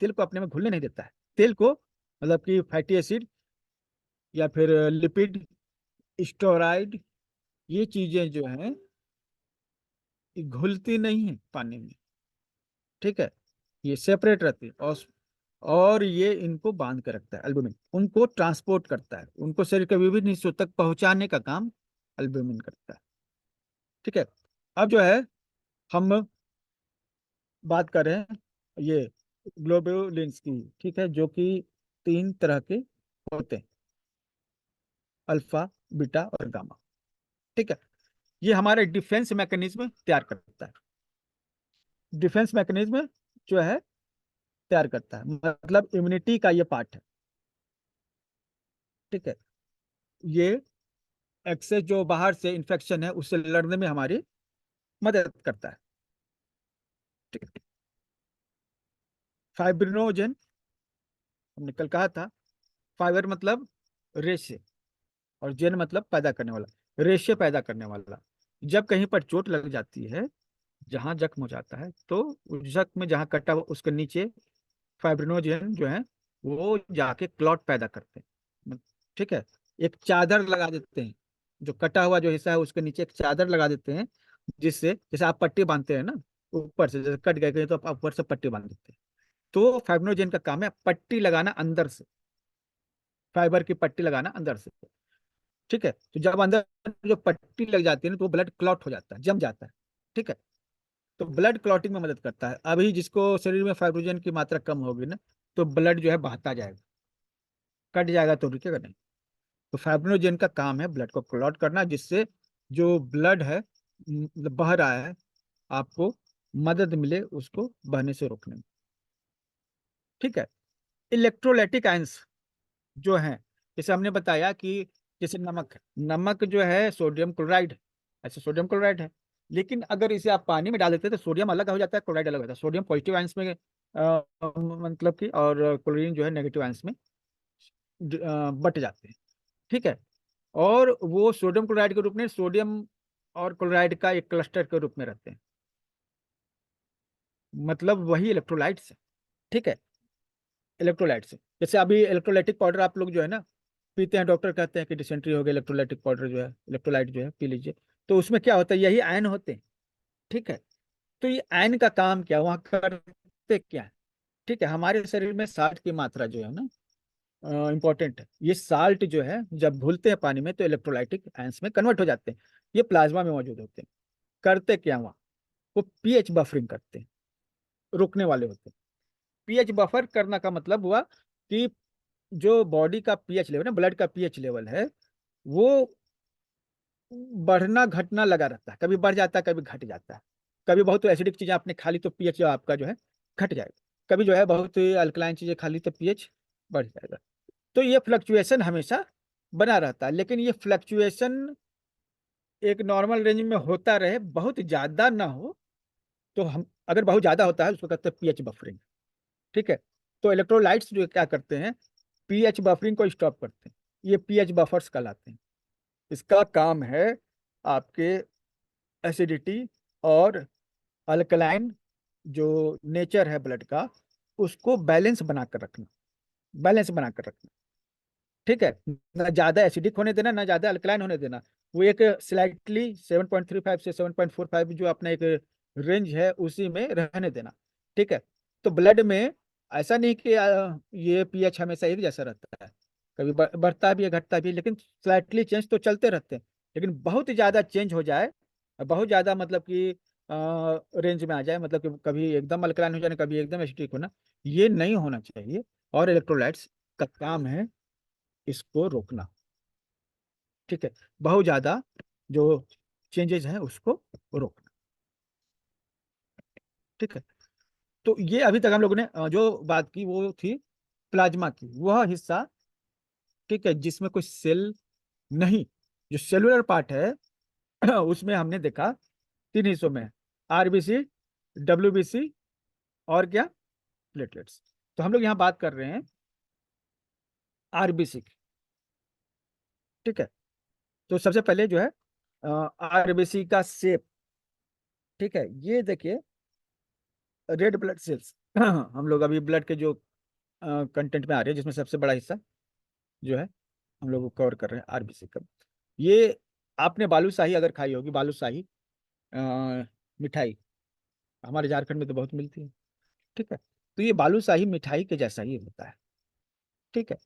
तेल को अपने में घुलने नहीं देता है। तेल को मतलब कि फैटी एसिड या फिर लिपिड, स्टेरॉइड, ये चीजें जो हैं ये घुलती नहीं है पानी में, ठीक है, ये सेपरेट रहती है। और ये इनको बांध के रखता है, एल्बुमिन उनको ट्रांसपोर्ट करता है, उनको शरीर के विभिन्न हिस्सों तक पहुंचाने का काम एल्बुमिन करता है, ठीक है। अब जो है हम बात कर रहे हैं ये ग्लोबुलिन्स की, ठीक है, जो कि 3 तरह के होते हैं, अल्फा, बीटा और गामा, ठीक है। ये हमारे डिफेंस मैकेनिज्म तैयार करता है, डिफेंस मैकेनिज्म जो है तैयार करता है, मतलब इम्यूनिटी का ये पार्ट है, ठीक है। ये एक्सेस जो बाहर से इन्फेक्शन है उससे लड़ने में हमारी मदद करता है, ठीक है। फाइब्रिनोजन हमने कल कहा था, फाइबर मतलब रेशे और जेन मतलब पैदा करने वाला, रेशे पैदा करने वाला। जब कहीं पर चोट लग जाती है, जहां जख्म हो जाता है, तो उस जख्म में जहां कटा हुआ उसके नीचे फाइब्रिनोजन जो है वो जाके क्लॉट पैदा करते हैं, ठीक है। एक चादर लगा देते हैं, जो कटा हुआ जो हिस्सा है उसके नीचे एक चादर लगा देते हैं, जिससे जैसे आप पट्टी बांधते हैं ना, ऊपर से जैसे कट गए कहीं तो आप ऊपर से पट्टी बांध देते हैं, तो फाइब्रिनोजन का काम है पट्टी लगाना अंदर से, फाइबर की पट्टी लगाना अंदर से, ठीक है। तो जब अंदर जो पट्टी लग जाती है ना तो ब्लड क्लॉट हो जाता है, जम जाता है, ठीक है। तो ब्लड क्लॉटिंग में मदद करता है। अभी जिसको शरीर में फाइब्रोजन की मात्रा कम होगी ना, तो ब्लड जो है बहता जाएगा, कट जाएगा तो रुकेगा नहीं। तो फाइब्रोजन का काम है ब्लड को क्लॉट करना, जिससे जो ब्लड है मतलब बह रहा है, आपको मदद मिले उसको बहने से रोकने में, ठीक है। इलेक्ट्रोलाइटिक आयंस जो है, जैसे हमने बताया कि जैसे नमक है, नमक जो है सोडियम क्लोराइड है, ऐसे सोडियम क्लोराइड है, लेकिन अगर इसे आप पानी में डाल देते हैं तो सोडियम अलग हो जाता है, क्लोराइड अलग हो जाता है। सोडियम पॉजिटिव आयंस में मतलब कि, और क्लोरीन जो है नेगेटिव आयंस में बट जाते हैं, ठीक है। और वो सोडियम क्लोराइड के रूप में, सोडियम और क्लोराइड का एक क्लस्टर के रूप में रहते हैं, मतलब वही इलेक्ट्रोलाइट्स है, ठीक है। इलेक्ट्रोलाइट्स, जैसे अभी इलेक्ट्रोलाइटिक पाउडर आप लोग जो है ना पीते हैं, डॉक्टर कहते हैं कि डिसेंट्री हो गया, इलेक्ट्रोलाइटिक पाउडर जो है, इलेक्ट्रोलाइट जो है पी लीजिए, तो उसमें क्या होता है, यही आयन होते हैं, ठीक है। तो ये आयन का काम क्या, वहाँ करते क्या है, ठीक है। हमारे शरीर में साल्ट की मात्रा जो है ना इंपॉर्टेंट है, ये साल्ट जो है जब घुलते हैं पानी में तो इलेक्ट्रोलाइटिक आयंस में कन्वर्ट हो जाते हैं, ये प्लाज्मा में मौजूद होते हैं। करते क्या वहाँ, वो पीएच बफरिंग करते हैं, रुकने वाले होते हैं। पीएच बफर करना का मतलब हुआ कि जो बॉडी का पीएच लेवल है, ब्लड का पीएच लेवल है, वो बढ़ना घटना लगा रहता है, कभी बढ़ जाता है कभी घट जाता है। कभी बहुत एसिडिक चीजें आपने खा ली तो पीएच आपका जो है घट जाएगा, कभी जो है बहुत अल्कलाइन चीजें खा ली तो पीएच बढ़ जाएगा। तो ये फ्लक्चुएशन हमेशा बना रहता है, लेकिन ये फ्लक्चुएशन एक नॉर्मल रेंज में होता रहे, बहुत ज्यादा ना हो। तो हम अगर बहुत ज्यादा होता है उसको कहते हैं पीएच बफरिंग, ठीक है। तो इलेक्ट्रोलाइट्स जो क्या करते हैं, पीएच बफरिंग को स्टॉप करते हैं, ये पीएच बफर्स कहलाते हैं। इसका काम है आपके एसिडिटी और अल्कलाइन जो नेचर है ब्लड का, उसको बैलेंस बनाकर रखना, बैलेंस बनाकर रखना, ठीक है। ना ज्यादा एसिडिक होने देना, ना ज्यादा अल्कलाइन होने देना, वो एक स्लाइटली 7.35 से 7.45 जो अपना एक रेंज है उसी में रहने देना, ठीक है। तो ब्लड में ऐसा नहीं कि ये पीएच हमेशा एक जैसा रहता है, कभी बढ़ता भी है घटता भी है, लेकिन स्लाइटली चेंज तो चलते रहते हैं। लेकिन बहुत ज्यादा चेंज हो जाए, बहुत ज्यादा मतलब कि रेंज में आ जाए, मतलब कि कभी एकदम अल्कलाइन हो जाना कभी एकदम एसिडिक होना, ये नहीं होना चाहिए। और इलेक्ट्रोलाइट्स का काम है इसको रोकना, ठीक है, बहुत ज्यादा जो चेंजेस हैं उसको रोकना, ठीक है। तो ये अभी तक हम लोगों ने जो बात की वो थी प्लाज्मा की, वह हिस्सा, ठीक है, जिसमें कोई सेल नहीं, जो सेलुलर पार्ट है उसमें हमने देखा 3 हिस्सों में, आरबीसी, डब्ल्यूबीसी और क्या, प्लेटलेट्स। तो हम लोग यहाँ बात कर रहे हैं आरबीसी की, ठीक है। तो सबसे पहले जो है आरबीसी का शेप, ठीक है, ये देखिए रेड ब्लड सेल्स, हम लोग अभी ब्लड के जो कंटेंट में आ रहे हैं, जिसमें सबसे बड़ा हिस्सा जो है हम लोग कवर कर रहे हैं आरबीसी का। ये आपने बालूशाही अगर खाई होगी, बालूशाही मिठाई हमारे झारखंड में तो बहुत मिलती है, ठीक है। तो ये बालूशाही मिठाई के जैसा ही होता है, ठीक है।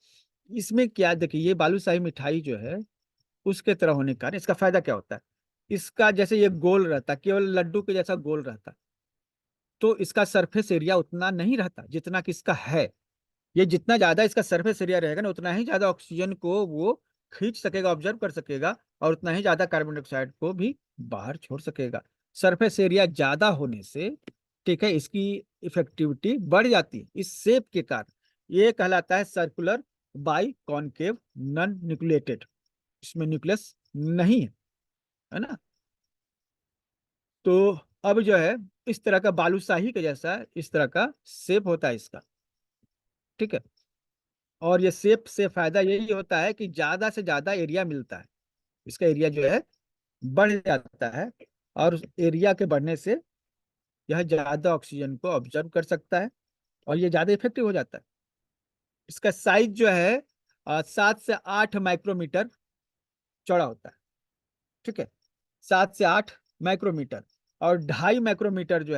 इसमें क्या देखिए, ये बालूशाही मिठाई जो है उसके तरह होने का कारण इसका फायदा क्या होता है, इसका जैसे ये गोल रहता, केवल लड्डू के जैसा गोल रहता, तो इसका सरफेस एरिया उतना नहीं रहता जितना कि इसका है। ये जितना ज्यादा इसका सरफेस एरिया रहेगा ना, उतना ही ज्यादा ऑक्सीजन को वो खींच सकेगा, ऑब्जर्व कर सकेगा, और उतना ही ज्यादा कार्बन डाइऑक्साइड को भी बाहर छोड़ सकेगा। सरफेस एरिया ज्यादा होने से, ठीक है, इसकी इफेक्टिविटी बढ़ जाती है इस शेप के कारण। ये कहलाता है circular by concave non nucleated, इसमें न्यूक्लियस नहीं है ना। तो अब जो है इस तरह का बालूशाही के जैसा इस तरह का शेप होता है इसका, ठीक है। और ये शेप से फायदा यही होता है कि ज्यादा से ज्यादा एरिया मिलता है, इसका एरिया जो है बढ़ जाता है, और उस एरिया के बढ़ने से यह ज्यादा ऑक्सीजन को ऑब्जर्व कर सकता है और ये ज्यादा इफेक्टिव हो जाता है। इसका साइज जो है 7 से 8 माइक्रोमीटर चौड़ा होता है, ठीक है, 7 से 8 माइक्रोमीटर। और 2.5 माइक्रोमीटर जो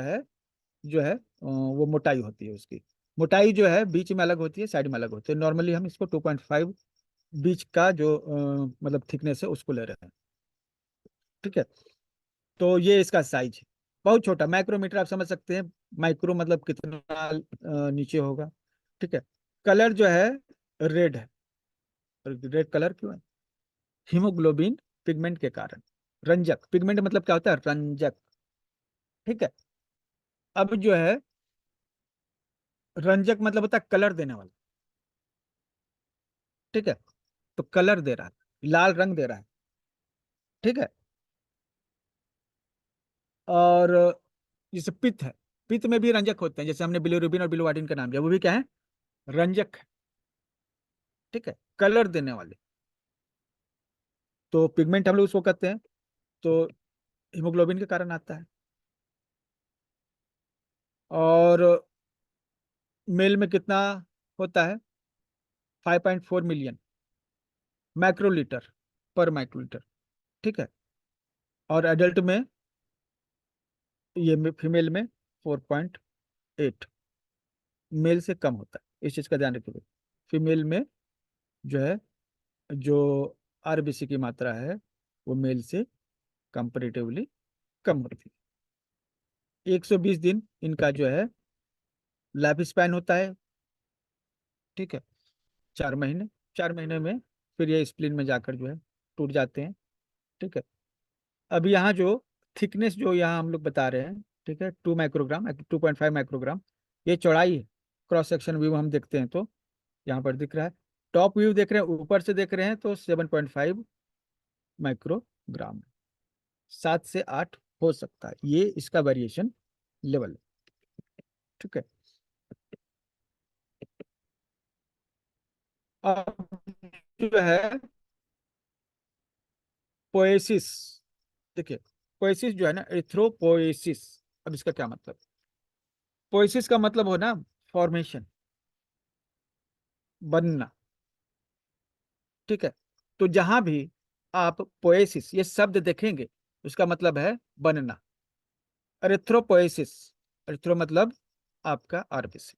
है वो मोटाई होती है उसकी। मोटाई जो है बीच में अलग होती है, साइड में अलग होती है। नॉर्मली हम इसको 2.5 बीच का जो मतलब थिकनेस है उसको ले रहे हैं, ठीक है। तो ये इसका साइज है, बहुत छोटा माइक्रोमीटर, आप समझ सकते हैं माइक्रो मतलब कितना नीचे होगा, ठीक है। कलर जो है रेड है, रेड कलर क्यों है? हीमोग्लोबिन पिगमेंट के कारण। रंजक, पिगमेंट मतलब क्या होता है? रंजक, ठीक है। अब जो है रंजक मतलब होता है कलर देने वाला, ठीक है। तो कलर दे रहा है, लाल रंग दे रहा है, ठीक है। और जैसे पित्त है, पित्त में भी रंजक होते हैं, जैसे हमने बिलिरुबिन और बिलिरुबिन का नाम लिया, वो भी क्या है? रंजक है, ठीक है, कलर देने वाले। तो पिगमेंट हम लोग उसको कहते हैं, तो हीमोग्लोबिन के कारण आता है। और मेल में कितना होता है? 5.4 मिलियन माइक्रोलीटर पर माइक्रोलीटर, ठीक है। और एडल्ट में, ये फीमेल में 4.8, मेल से कम होता है, इस चीज का ध्यान रखिए। फीमेल में जो है, जो आरबीसी की मात्रा है वो मेल से कंपेरेटिवली कम होती है। 120 दिन इनका जो है लाइफ स्पैन होता है, ठीक है, 4 महीने। 4 महीने में फिर ये स्प्लीन में जाकर जो है टूट जाते हैं, ठीक है। अब यहाँ जो थिकनेस जो यहाँ हम लोग बता रहे हैं, ठीक है, 2 माइक्रोग्राम, 2.5 माइक्रोग्राम ये चौड़ाई है। क्रॉस सेक्शन व्यू हम देखते हैं तो यहाँ पर दिख रहा है। टॉप व्यू देख रहे हैं, ऊपर से देख रहे हैं तो 7.5 माइक्रोग्राम, 7 से 8 हो सकता है, ये इसका वेरिएशन लेवल है, ठीक है। अब जो है पोएसिस, देखिए पोएसिस जो है ना, एरिथ्रोपोएसिस। अब इसका क्या मतलब? पोएसिस का मतलब हो ना फॉर्मेशन, बनना, ठीक है। तो जहां भी आप पोएसिस ये शब्द देखेंगे उसका मतलब है बनना। एरिथ्रोपोएसिस, एरिथ्रो मतलब आपका आरबीसी,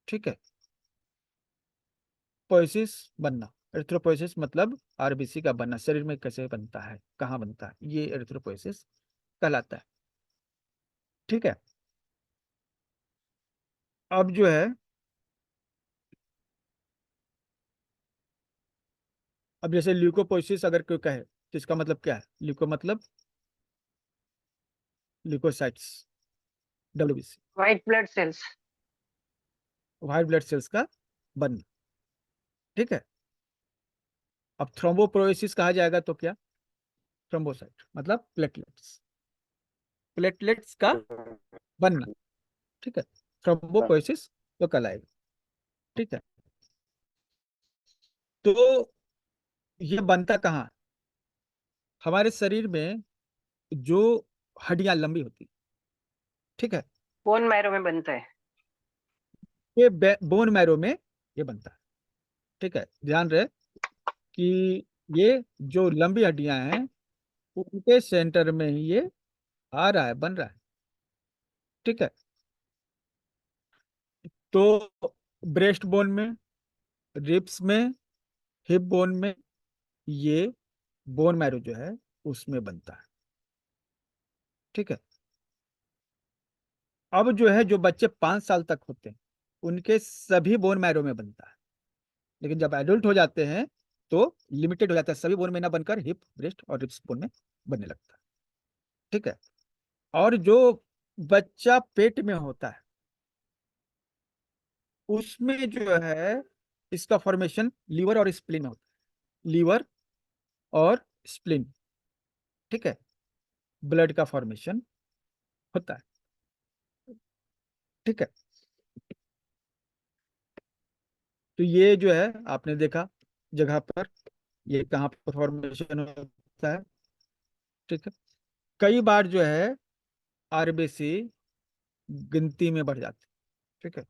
ठीक है। पोएसिस बनना, एरिथ्रोपोएसिस मतलब आरबीसी का बनना, शरीर में कैसे बनता है, कहाँ बनता है, ये एरिथ्रोपोएसिस कहलाता है, ठीक है। अब जो है, अब जैसे ल्यूकोपोइसिस अगर कोई कहे तो इसका मतलब क्या है? ल्यूको मतलब leucocytes, WBC, White blood cells. White blood cells का बनना, ठीक है। अब थ्रोम्बोपोइसिस कहा जाएगा तो क्या? थ्रोम्बोसाइट मतलब प्लेटलेट्स, प्लेटलेट्स का बनना, ठीक है, थ्रोम्बोपोइसिस तो कहलाएगा, ठीक है। तो ये बनता कहाँ? हमारे शरीर में जो हड्डियां लंबी होती, ठीक है, Bone marrow में बनता है. ये बोन मैरो में ये बनता है। ठीक है, ध्यान रहे कि ये जो लंबी हड्डियां हैं उनके सेंटर में ही ये आ रहा है, बन रहा है। ठीक है, तो ब्रेस्ट बोन में, रिब्स में, हिप बोन में ये बोन मैरो जो है उसमें बनता है। ठीक है, अब जो है जो बच्चे 5 साल तक होते हैं उनके सभी बोन मैरो में बनता है, लेकिन जब एडल्ट हो जाते हैं तो लिमिटेड हो जाता है, सभी बोन में ना बनकर हिप, ब्रेस्ट और रिब्स बोन में बनने लगता है। ठीक है, और जो बच्चा पेट में होता है उसमें जो है इसका फॉर्मेशन लीवर और स्प्लीन में होता है, लीवर और स्प्लीन। ठीक है, ब्लड का फॉर्मेशन होता है। ठीक है, तो ये जो है आपने देखा जगह पर ये कहाँ पर फॉर्मेशन होता है। ठीक है, कई बार जो है आरबीसी गिनती में बढ़ जाती है। ठीक है,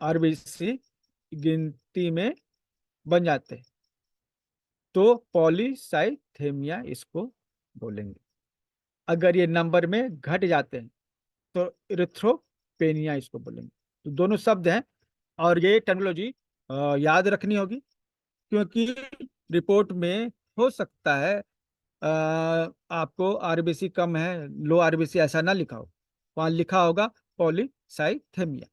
आरबीसी गिनती में बन जाते हैं तो पॉलीसाइथेमिया इसको बोलेंगे। अगर ये नंबर में घट जाते हैं तो इरिथ्रोपेनिया इसको बोलेंगे। तो दोनों शब्द हैं और ये टर्मिनोलॉजी याद रखनी होगी, क्योंकि रिपोर्ट में हो सकता है आपको आरबीसी कम है, लो आरबीसी ऐसा ना लिखा हो, वहां लिखा होगा पॉलीसाइथेमिया।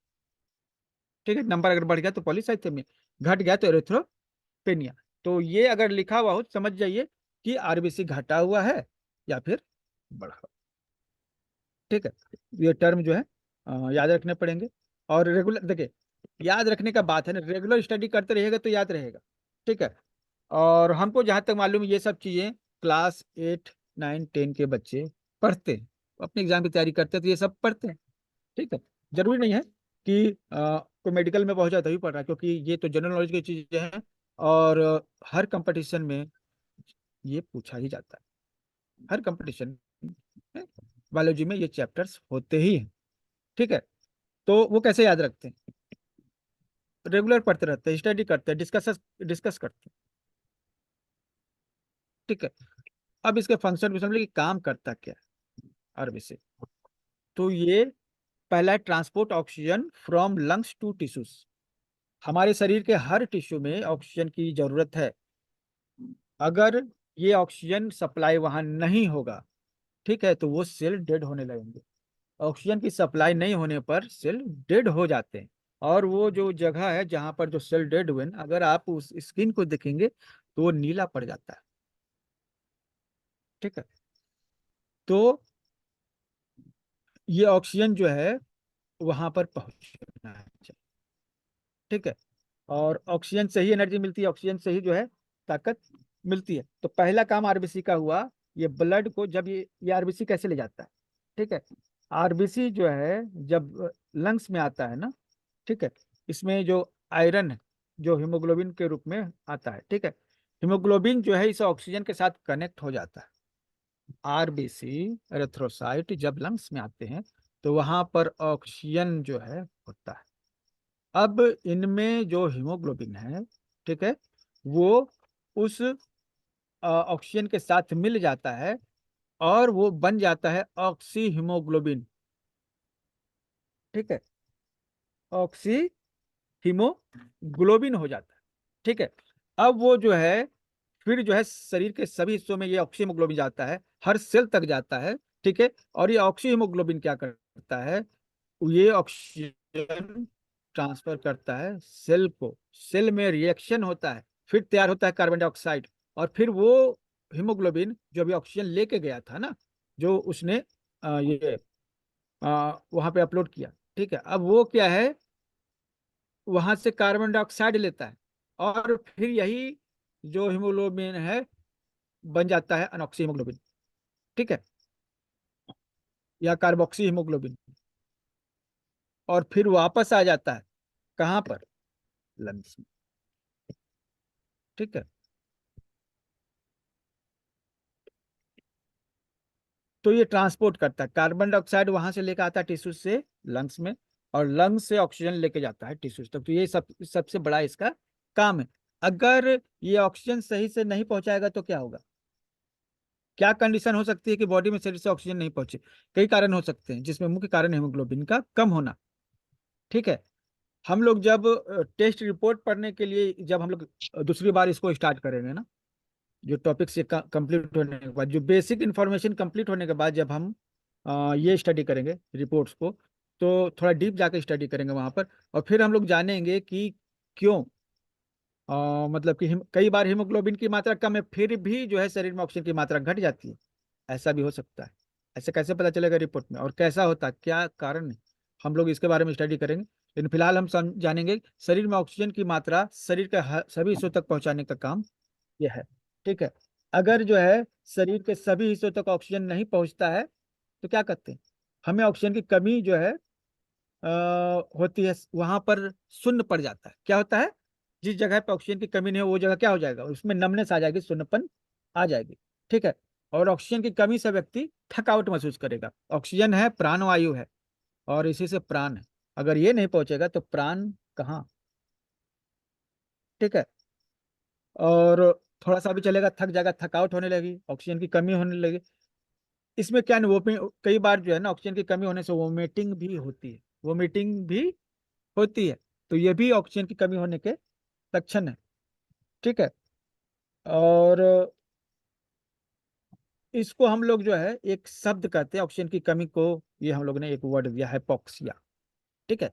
ठीक है, नंबर अगर बढ़ गया तो पॉलीसाइथेमिया, घट गया तो एरिथ्रोपेनिया। तो ये अगर लिखा हुआ हो तो समझ जाइए कि आरबीसी घटा हुआ है या फिर बढ़ा हुआ। ठीक है, ये टर्म जो है याद रखने पड़ेंगे। और रेगुलर देखिए, याद रखने का बात है ना, रेगुलर स्टडी करते रहिएगा तो याद रहेगा। ठीक है, और हमको जहाँ तक मालूम है ये सब चीज़ें क्लास 8, 9, 10 के बच्चे पढ़ते हैं, अपने एग्जाम की तैयारी करते हैं तो ये सब पढ़ते हैं। ठीक है, जरूरी नहीं है कि कोई मेडिकल में पहुंचा तभी पढ़ रहा है, क्योंकि ये तो जनरल नॉलेज की चीज़ें हैं और हर कंपटीशन में ये पूछा ही जाता है। हर कंपटीशन में बायोलॉजी में ये चैप्टर्स होते ही हैं। ठीक है, तो वो कैसे याद रखते हैं? रेगुलर पढ़ते रहते हैं, स्टडी करते हैं, डिस्कस करते हैं। ठीक है, अब इसके फंक्शन भी समझ कि काम करता क्या है आरबीसी। तो ये पहला है transport oxygen from lungs to tissues. हमारे शरीर के हर टिश्यू में ऑक्सीजन की जरूरत है। अगर ये ऑक्सीजन सप्लाई वहां नहीं होगा, ठीक है, तो वो सेल डेड होने लगेंगे। ऑक्सीजन की सप्लाई नहीं होने पर सेल डेड हो जाते हैं। और वो जो जगह है जहां पर जो सेल डेड हुए ना, अगर आप उस स्किन को देखेंगे तो वो नीला पड़ जाता है। ठीक है, तो ये ऑक्सीजन जो है वहां पर पहुंचना है। ठीक है, और ऑक्सीजन से ही एनर्जी मिलती है, ऑक्सीजन से ही जो है ताकत मिलती है। तो पहला काम आरबीसी का हुआ, ये ब्लड को जब ये आरबीसी कैसे ले जाता है। ठीक है, आरबीसी जो है जब लंग्स में आता है ना, ठीक है, इसमें जो आयरन है जो हीमोग्लोबिन के रूप में आता है। ठीक है, हीमोग्लोबिन जो है इस ऑक्सीजन के साथ कनेक्ट हो जाता है। आरबीसी एरिथ्रोसाइट जब लंग्स में आते हैं तो वहां पर ऑक्सीजन जो है होता है। अब इनमें जो हीमोग्लोबिन है, ठीक है, वो उस ऑक्सीजन के साथ मिल जाता है और वो बन जाता है ऑक्सी हीमोग्लोबिन। ठीक है, ऑक्सी हीमोग्लोबिन हो जाता है। ठीक है, अब वो जो है फिर जो है शरीर के सभी हिस्सों में ये ऑक्सी हीमोग्लोबिन जाता है, हर सेल तक जाता है। ठीक है, और ये ऑक्सी हीमोग्लोबिन क्या करता है, ये ऑक्सीजन ट्रांसफर करता है सेल को, सेल में रिएक्शन होता है, फिर तैयार होता है कार्बन डाइऑक्साइड, और फिर वो हीमोग्लोबिन जो अभी ऑक्सीजन लेके गया था ना, जो उसने ये वहां पे अपलोड किया। ठीक है, अब वो क्या है, वहां से कार्बन डाइऑक्साइड लेता है और फिर यही जो हीमोग्लोबिन है बन जाता है अनऑक्सी हीमोग्लोबिन। ठीक है, या कार्बोक्सी हीमोग्लोबिन, और फिर वापस आ जाता है कहाँ पर, लंग्स में। ठीक है, तो ये ट्रांसपोर्ट करता है कार्बन डाइऑक्साइड, वहां से लेकर आता है टिश्यू से लंग्स में, और लंग से ऑक्सीजन लेके जाता है टिश्यूज तक। तो ये सबसे बड़ा इसका काम है। अगर ये ऑक्सीजन सही से नहीं पहुंचाएगा तो क्या होगा? क्या कंडीशन हो सकती है कि बॉडी में सही से ऑक्सीजन नहीं पहुंचे? कई कारण हो सकते हैं, जिसमें मुख्य कारण हीमोग्लोबिन का कम होना। ठीक है। हम लोग जब टेस्ट रिपोर्ट पढ़ने के लिए, जब हम लोग दूसरी बार इसको स्टार्ट करेंगे ना, जो टॉपिक से कंप्लीट होने के बाद, जो बेसिक इंफॉर्मेशन कंप्लीट होने के बाद जब हम ये स्टडी करेंगे रिपोर्ट्स को, तो थोड़ा डीप जाकर स्टडी करेंगे वहां पर, और फिर हम लोग जानेंगे कि क्यों मतलब कि कई बार हीमोग्लोबिन की मात्रा कम है फिर भी जो है शरीर में ऑक्सीजन की मात्रा घट जाती है। ऐसा भी हो सकता है। ऐसे कैसे पता चलेगा रिपोर्ट में, और कैसा होता है, क्या कारण है, हम लोग इसके बारे में स्टडी करेंगे। लेकिन फिलहाल हम जानेंगे शरीर में ऑक्सीजन की मात्रा शरीर के सभी हिस्सों तक पहुंचाने का काम यह है। ठीक है। अगर जो है शरीर के सभी हिस्सों तक ऑक्सीजन नहीं पहुंचता है तो क्या करते हैं? हमें ऑक्सीजन की कमी जो है होती है, वहां पर शून्य पड़ जाता है। क्या होता है? जिस जगह पे ऑक्सीजन की कमी नहीं है वो जगह क्या हो जाएगा? उसमें नमनेस आ जाएगी, शून्यपन आ जाएगी। ठीक है। और ऑक्सीजन की कमी से व्यक्ति थकावट महसूस करेगा। ऑक्सीजन है, प्राणवायु है, और इसी से प्राण है। अगर ये नहीं पहुंचेगा तो प्राण कहाँ? ठीक है। और थोड़ा सा भी चलेगा, थक जाएगा, थकावट होने लगी, ऑक्सीजन की कमी होने लगी। इसमें क्या नहीं, वो कई बार जो है ना ऑक्सीजन की कमी होने से वोमिटिंग भी होती है। वोमिटिंग भी होती है। तो ये भी ऑक्सीजन की कमी होने के लक्षण है। ठीक है। और इसको हम लोग जो है एक शब्द कहते हैं ऑक्सीजन की कमी को, ये हम लोग ने एक वर्ड दिया, हाइपोक्सिया। ठीक है।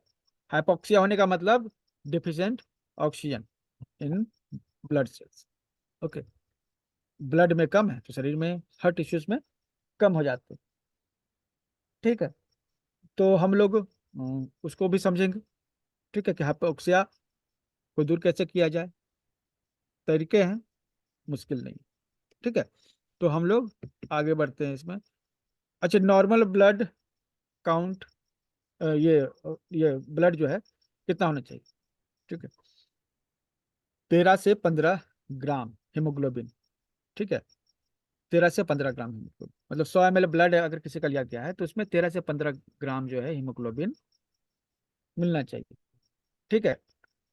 हाइपोक्सिया होने का मतलब deficient oxygen in blood cells. Okay. Blood में कम है तो शरीर में हर टिश्यूज में कम हो जाते हैं। ठीक है। तो हम लोग उसको भी समझेंगे। ठीक है, कि हाइपोक्सिया को दूर कैसे किया जाए। तरीके हैं, मुश्किल नहीं। ठीक है। तो हम लोग आगे बढ़ते हैं इसमें। अच्छा, नॉर्मल ब्लड काउंट, ये ब्लड जो है कितना होना चाहिए? ठीक है, 13 से 15 ग्राम हीमोग्लोबिन। ठीक है, 13 से 15 ग्राम हीमोग्लोबिन, मतलब 100 ml ब्लड अगर किसी का लिया गया है तो उसमें 13 से 15 ग्राम जो है हीमोग्लोबिन मिलना चाहिए। ठीक है।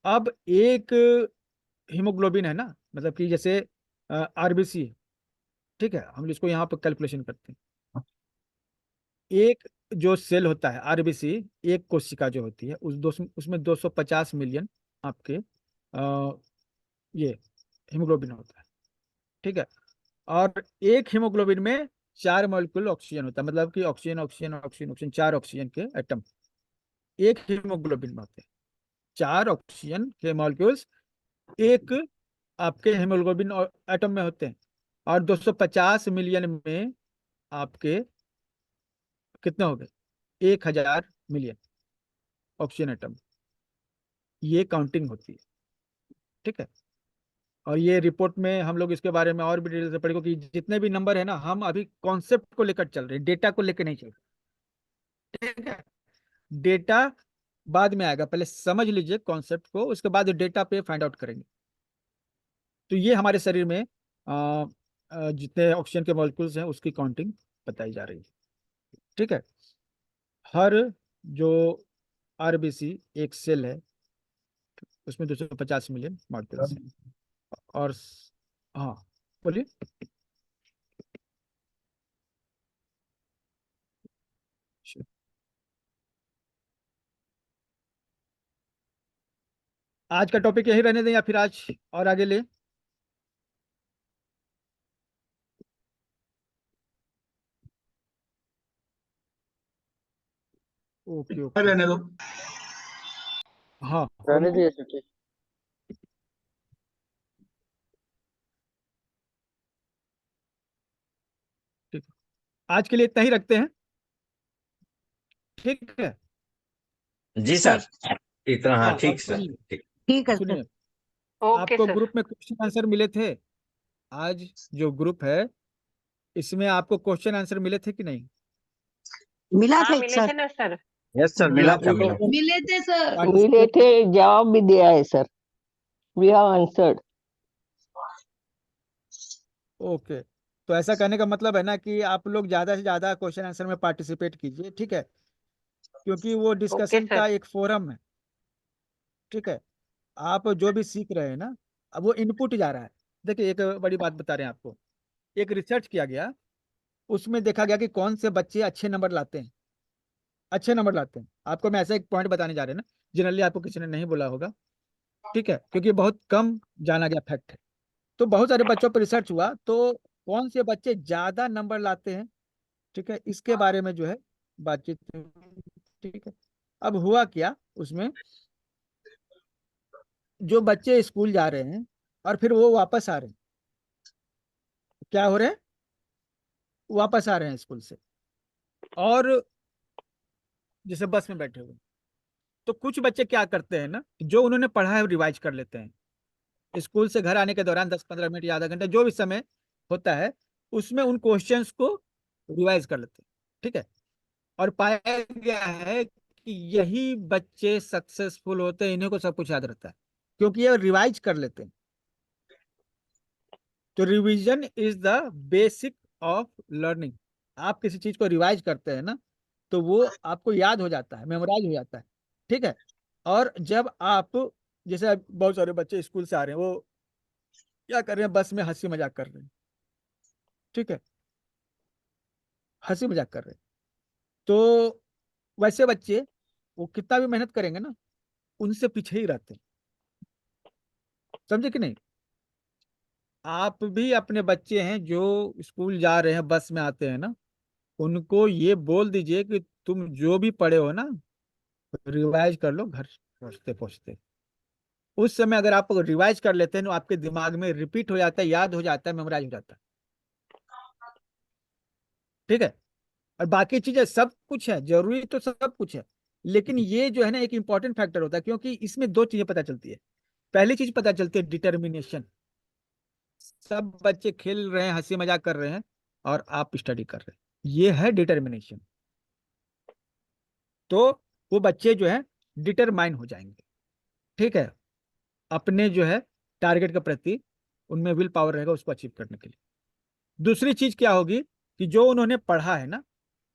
अब एक हीमोग्लोबिन है ना, मतलब कि जैसे आरबीसी। ठीक है, हम इसको यहाँ पर कैलकुलेशन करते हैं। एक जो सेल होता है आरबीसी, एक कोशिका जो होती है उसमें 250 मिलियन आपके ये हीमोग्लोबिन होता है। ठीक है। और एक हीमोग्लोबिन में 4 मॉलिक्यूल ऑक्सीजन होता है, मतलब कि oxygen oxygen oxygen oxygen, 4 oxygen के एटम एक हीमोग्लोबिन में होते हैं। 4 ऑक्सीजन के मॉलिक्यूल्स एक आपके हीमोग्लोबिन एटम में होते हैं। और 250 मिलियन में आपके कितने हो गए? 1000 मिलियन ऑक्सीजन एटम। ये काउंटिंग होती है। ठीक है। और ये रिपोर्ट में हम लोग इसके बारे में और भी डिटेल से पढ़ेंगे कि जितने भी नंबर है ना, हम अभी कॉन्सेप्ट को लेकर चल रहे हैं, डेटा को लेकर नहीं चल रहे। ठीक है। डेटा बाद में आएगा, पहले समझ लीजिए कॉन्सेप्ट को, उसके बाद डेटा पे फाइंड आउट करेंगे। तो ये हमारे शरीर में जितने ऑक्सीजन के मॉलिक्यूल्स हैं उसकी काउंटिंग बताई जा रही है। ठीक है। हर जो आरबीसी एक सेल है उसमें 250 मिलियन मॉलिक्यूल्स हैं। और हाँ, बोलिए। आज का टॉपिक यही रहने दें या फिर आज और आगे ले? ओके ओके, रहने दो। हाँ रहने बोलिए। दिए सर, ठीक। ठीक है। आज के लिए इतना ही रखते हैं। ठीक है। जी सर, इतना, हाँ हाँ, और ठीक सर, सुनिए, ठीक। ठीक है सर। सुनिए, ओके आपको सर। ग्रुप में क्वेश्चन आंसर मिले थे। आज जो ग्रुप है इसमें आपको क्वेश्चन आंसर मिले थे कि नहीं? मिला हाँ था एक मिले थे सर। ना सर। यस सर, हाँ, मिला था, तो मिला। मिले थे सर। मिले पार्टिसिपेट। थे, जवाब भी दिया है sir. We have answered. Okay, तो ऐसा कहने का मतलब है ना कि आप लोग ज्यादा से ज्यादा क्वेश्चन आंसर में पार्टिसिपेट कीजिए। ठीक है। क्योंकि वो डिस्कशन sir. का एक फोरम है। ठीक है, आप जो भी सीख रहे हैं ना, अब वो इनपुट जा रहा है। देखिए एक बड़ी बात बता रहे हैं आपको, एक रिसर्च किया गया, उसमें देखा गया कि कौन से बच्चे अच्छे नंबर लाते हैं, अच्छे नंबर लाते हैं। आपको मैं ऐसा एक पॉइंट बताने जा रहे हैं ना, जनरली आपको किसी ने नहीं बोला होगा। ठीक है, क्योंकि बहुत कम जाना गया फैक्ट है। तो बहुत सारे बच्चों पर रिसर्च हुआ, तो कौन से बच्चे ज्यादा नंबर लाते हैं, ठीक है, इसके बारे में जो है बातचीत हुई। ठीक है, अब हुआ क्या उसमें, जो बच्चे स्कूल जा रहे हैं और फिर वो वापस आ रहे हैं, क्या हो रहे हैं, वापस आ रहे हैं स्कूल से, और जैसे बस में बैठे हुए, तो कुछ बच्चे क्या करते हैं ना, जो उन्होंने पढ़ा है रिवाइज कर लेते हैं स्कूल से घर आने के दौरान, 10-15 मिनट या आधा घंटा जो भी समय होता है, उसमें उन क्वेश्चंस को रिवाइज कर लेते हैं। ठीक है, और पाया गया है कि यही बच्चे सक्सेसफुल होते हैं, इन्हीं को सब कुछ याद रहता है, क्योंकि ये रिवाइज कर लेते हैं। तो revision is the basic of learning. आप किसी चीज को रिवाइज करते हैं ना, तो वो आपको याद हो जाता है, मेमोराइज हो जाता है। ठीक है, और जब आप, जैसे बहुत सारे बच्चे स्कूल से आ रहे हैं, वो क्या कर रहे हैं, बस में हंसी मजाक कर रहे हैं। ठीक है, हंसी मजाक कर रहे हैं, तो वैसे बच्चे, वो कितना भी मेहनत करेंगे ना, उनसे पीछे ही रहते हैं। समझे कि नहीं? आप भी अपने बच्चे हैं जो स्कूल जा रहे हैं, बस में आते हैं ना, उनको ये बोल दीजिए कि तुम जो भी पढ़े हो ना, रिवाइज कर लो घर पहुंचते पहुंचते। उस समय अगर आप रिवाइज कर लेते हैं तो आपके दिमाग में रिपीट हो जाता है, याद हो जाता है, मेमोराइज हो जाता है। ठीक है, और बाकी चीजें सब कुछ है, जरूरी तो सब कुछ है, लेकिन ये जो है ना एक इंपॉर्टेंट फैक्टर होता है, क्योंकि इसमें दो चीजें पता चलती है। पहली चीज पता चलती है डिटर्मिनेशन। सब बच्चे खेल रहे हैं, हंसी मजाक कर रहे हैं, और आप स्टडी कर रहे हैं, ये है डिटर्मिनेशन। तो वो बच्चे जो है डिटरमाइन हो जाएंगे। ठीक है, अपने जो है टारगेट के प्रति उनमें विल पावर रहेगा उसको अचीव करने के लिए। दूसरी चीज क्या होगी कि जो उन्होंने पढ़ा है ना,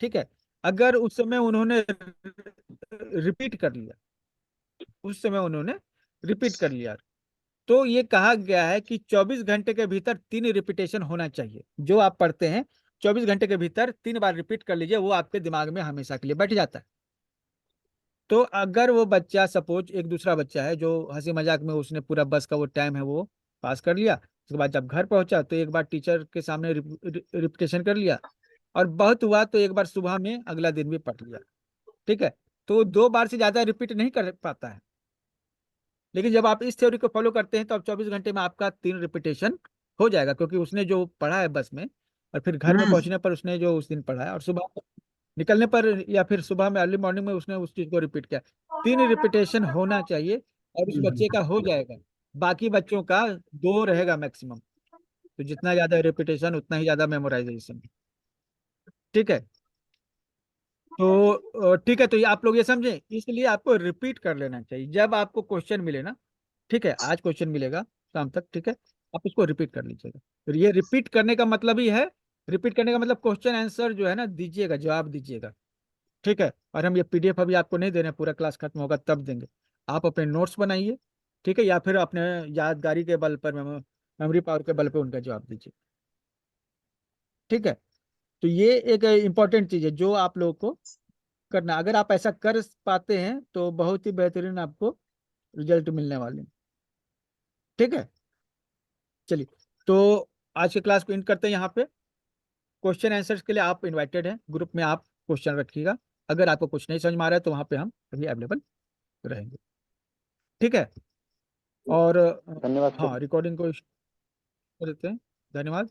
ठीक है, अगर उस समय उन्होंने रिपीट कर लिया, उस समय उन्होंने रिपीट कर लिया, तो ये कहा गया है कि 24 घंटे के भीतर 3 रिपीटेशन होना चाहिए। जो आप पढ़ते हैं 24 घंटे के भीतर 3 बार रिपीट कर लीजिए, वो आपके दिमाग में हमेशा के लिए बैठ जाता है। तो अगर वो बच्चा, सपोज एक दूसरा बच्चा है जो हंसी मजाक में उसने पूरा बस का वो टाइम है वो पास कर लिया, उसके बाद जब घर पहुंचा तो एक बार टीचर के सामने रिपीटेशन कर लिया, और बहुत हुआ तो एक बार सुबह में अगला दिन भी पढ़ लिया। ठीक है, तो 2 बार से ज्यादा रिपीट नहीं कर पाता है। लेकिन जब आप इस थ्योरी को फॉलो करते हैं तो अब 24 घंटे में आपका 3 रिपीटेशन हो जाएगा, क्योंकि उसने जो पढ़ा है बस में, और फिर घर में पहुंचने पर उसने जो उस दिन पढ़ा है, और सुबह निकलने पर या फिर सुबह में अर्ली मॉर्निंग में उसने उस चीज को रिपीट किया। 3 रिपीटेशन होना चाहिए, और उस बच्चे का हो जाएगा। बाकी बच्चों का 2 रहेगा मैक्सिमम। तो जितना ज्यादा रिपीटेशन उतना ही ज्यादा मेमोराइजेशन। ठीक है, तो ठीक है, तो ये आप लोग ये समझे, इसलिए आपको रिपीट कर लेना चाहिए जब आपको क्वेश्चन मिले ना। ठीक है, आज क्वेश्चन मिलेगा शाम तक, ठीक है, आप उसको रिपीट कर लीजिएगा। फिर ये रिपीट करने का मतलब ही है, रिपीट करने का मतलब क्वेश्चन आंसर जो है ना दीजिएगा, जवाब दीजिएगा। ठीक है, और हम ये पीडीएफ अभी आपको नहीं दे रहे हैं, पूरा क्लास खत्म होगा तब देंगे। आप अपने नोट्स बनाइए, ठीक है, या फिर अपने यादगारी के बल पर, मेमोरी पावर के बल पर उनका जवाब दीजिए। ठीक है, तो ये एक इंपॉर्टेंट चीज है जो आप लोगों को करना। अगर आप ऐसा कर पाते हैं तो बहुत ही बेहतरीन आपको रिजल्ट मिलने वाले हैं। ठीक है, चलिए, तो आज के क्लास को एंड करते हैं यहाँ पे। क्वेश्चन आंसर्स के लिए आप इनवाइटेड हैं, ग्रुप में आप क्वेश्चन रखिएगा। अगर आपको कुछ नहीं समझ में आ रहा है तो वहाँ पे हम अभी अवेलेबल रहेंगे। ठीक है, और धन्यवाद सर। हाँ, रिकॉर्डिंग को कर देते हैं। धन्यवाद।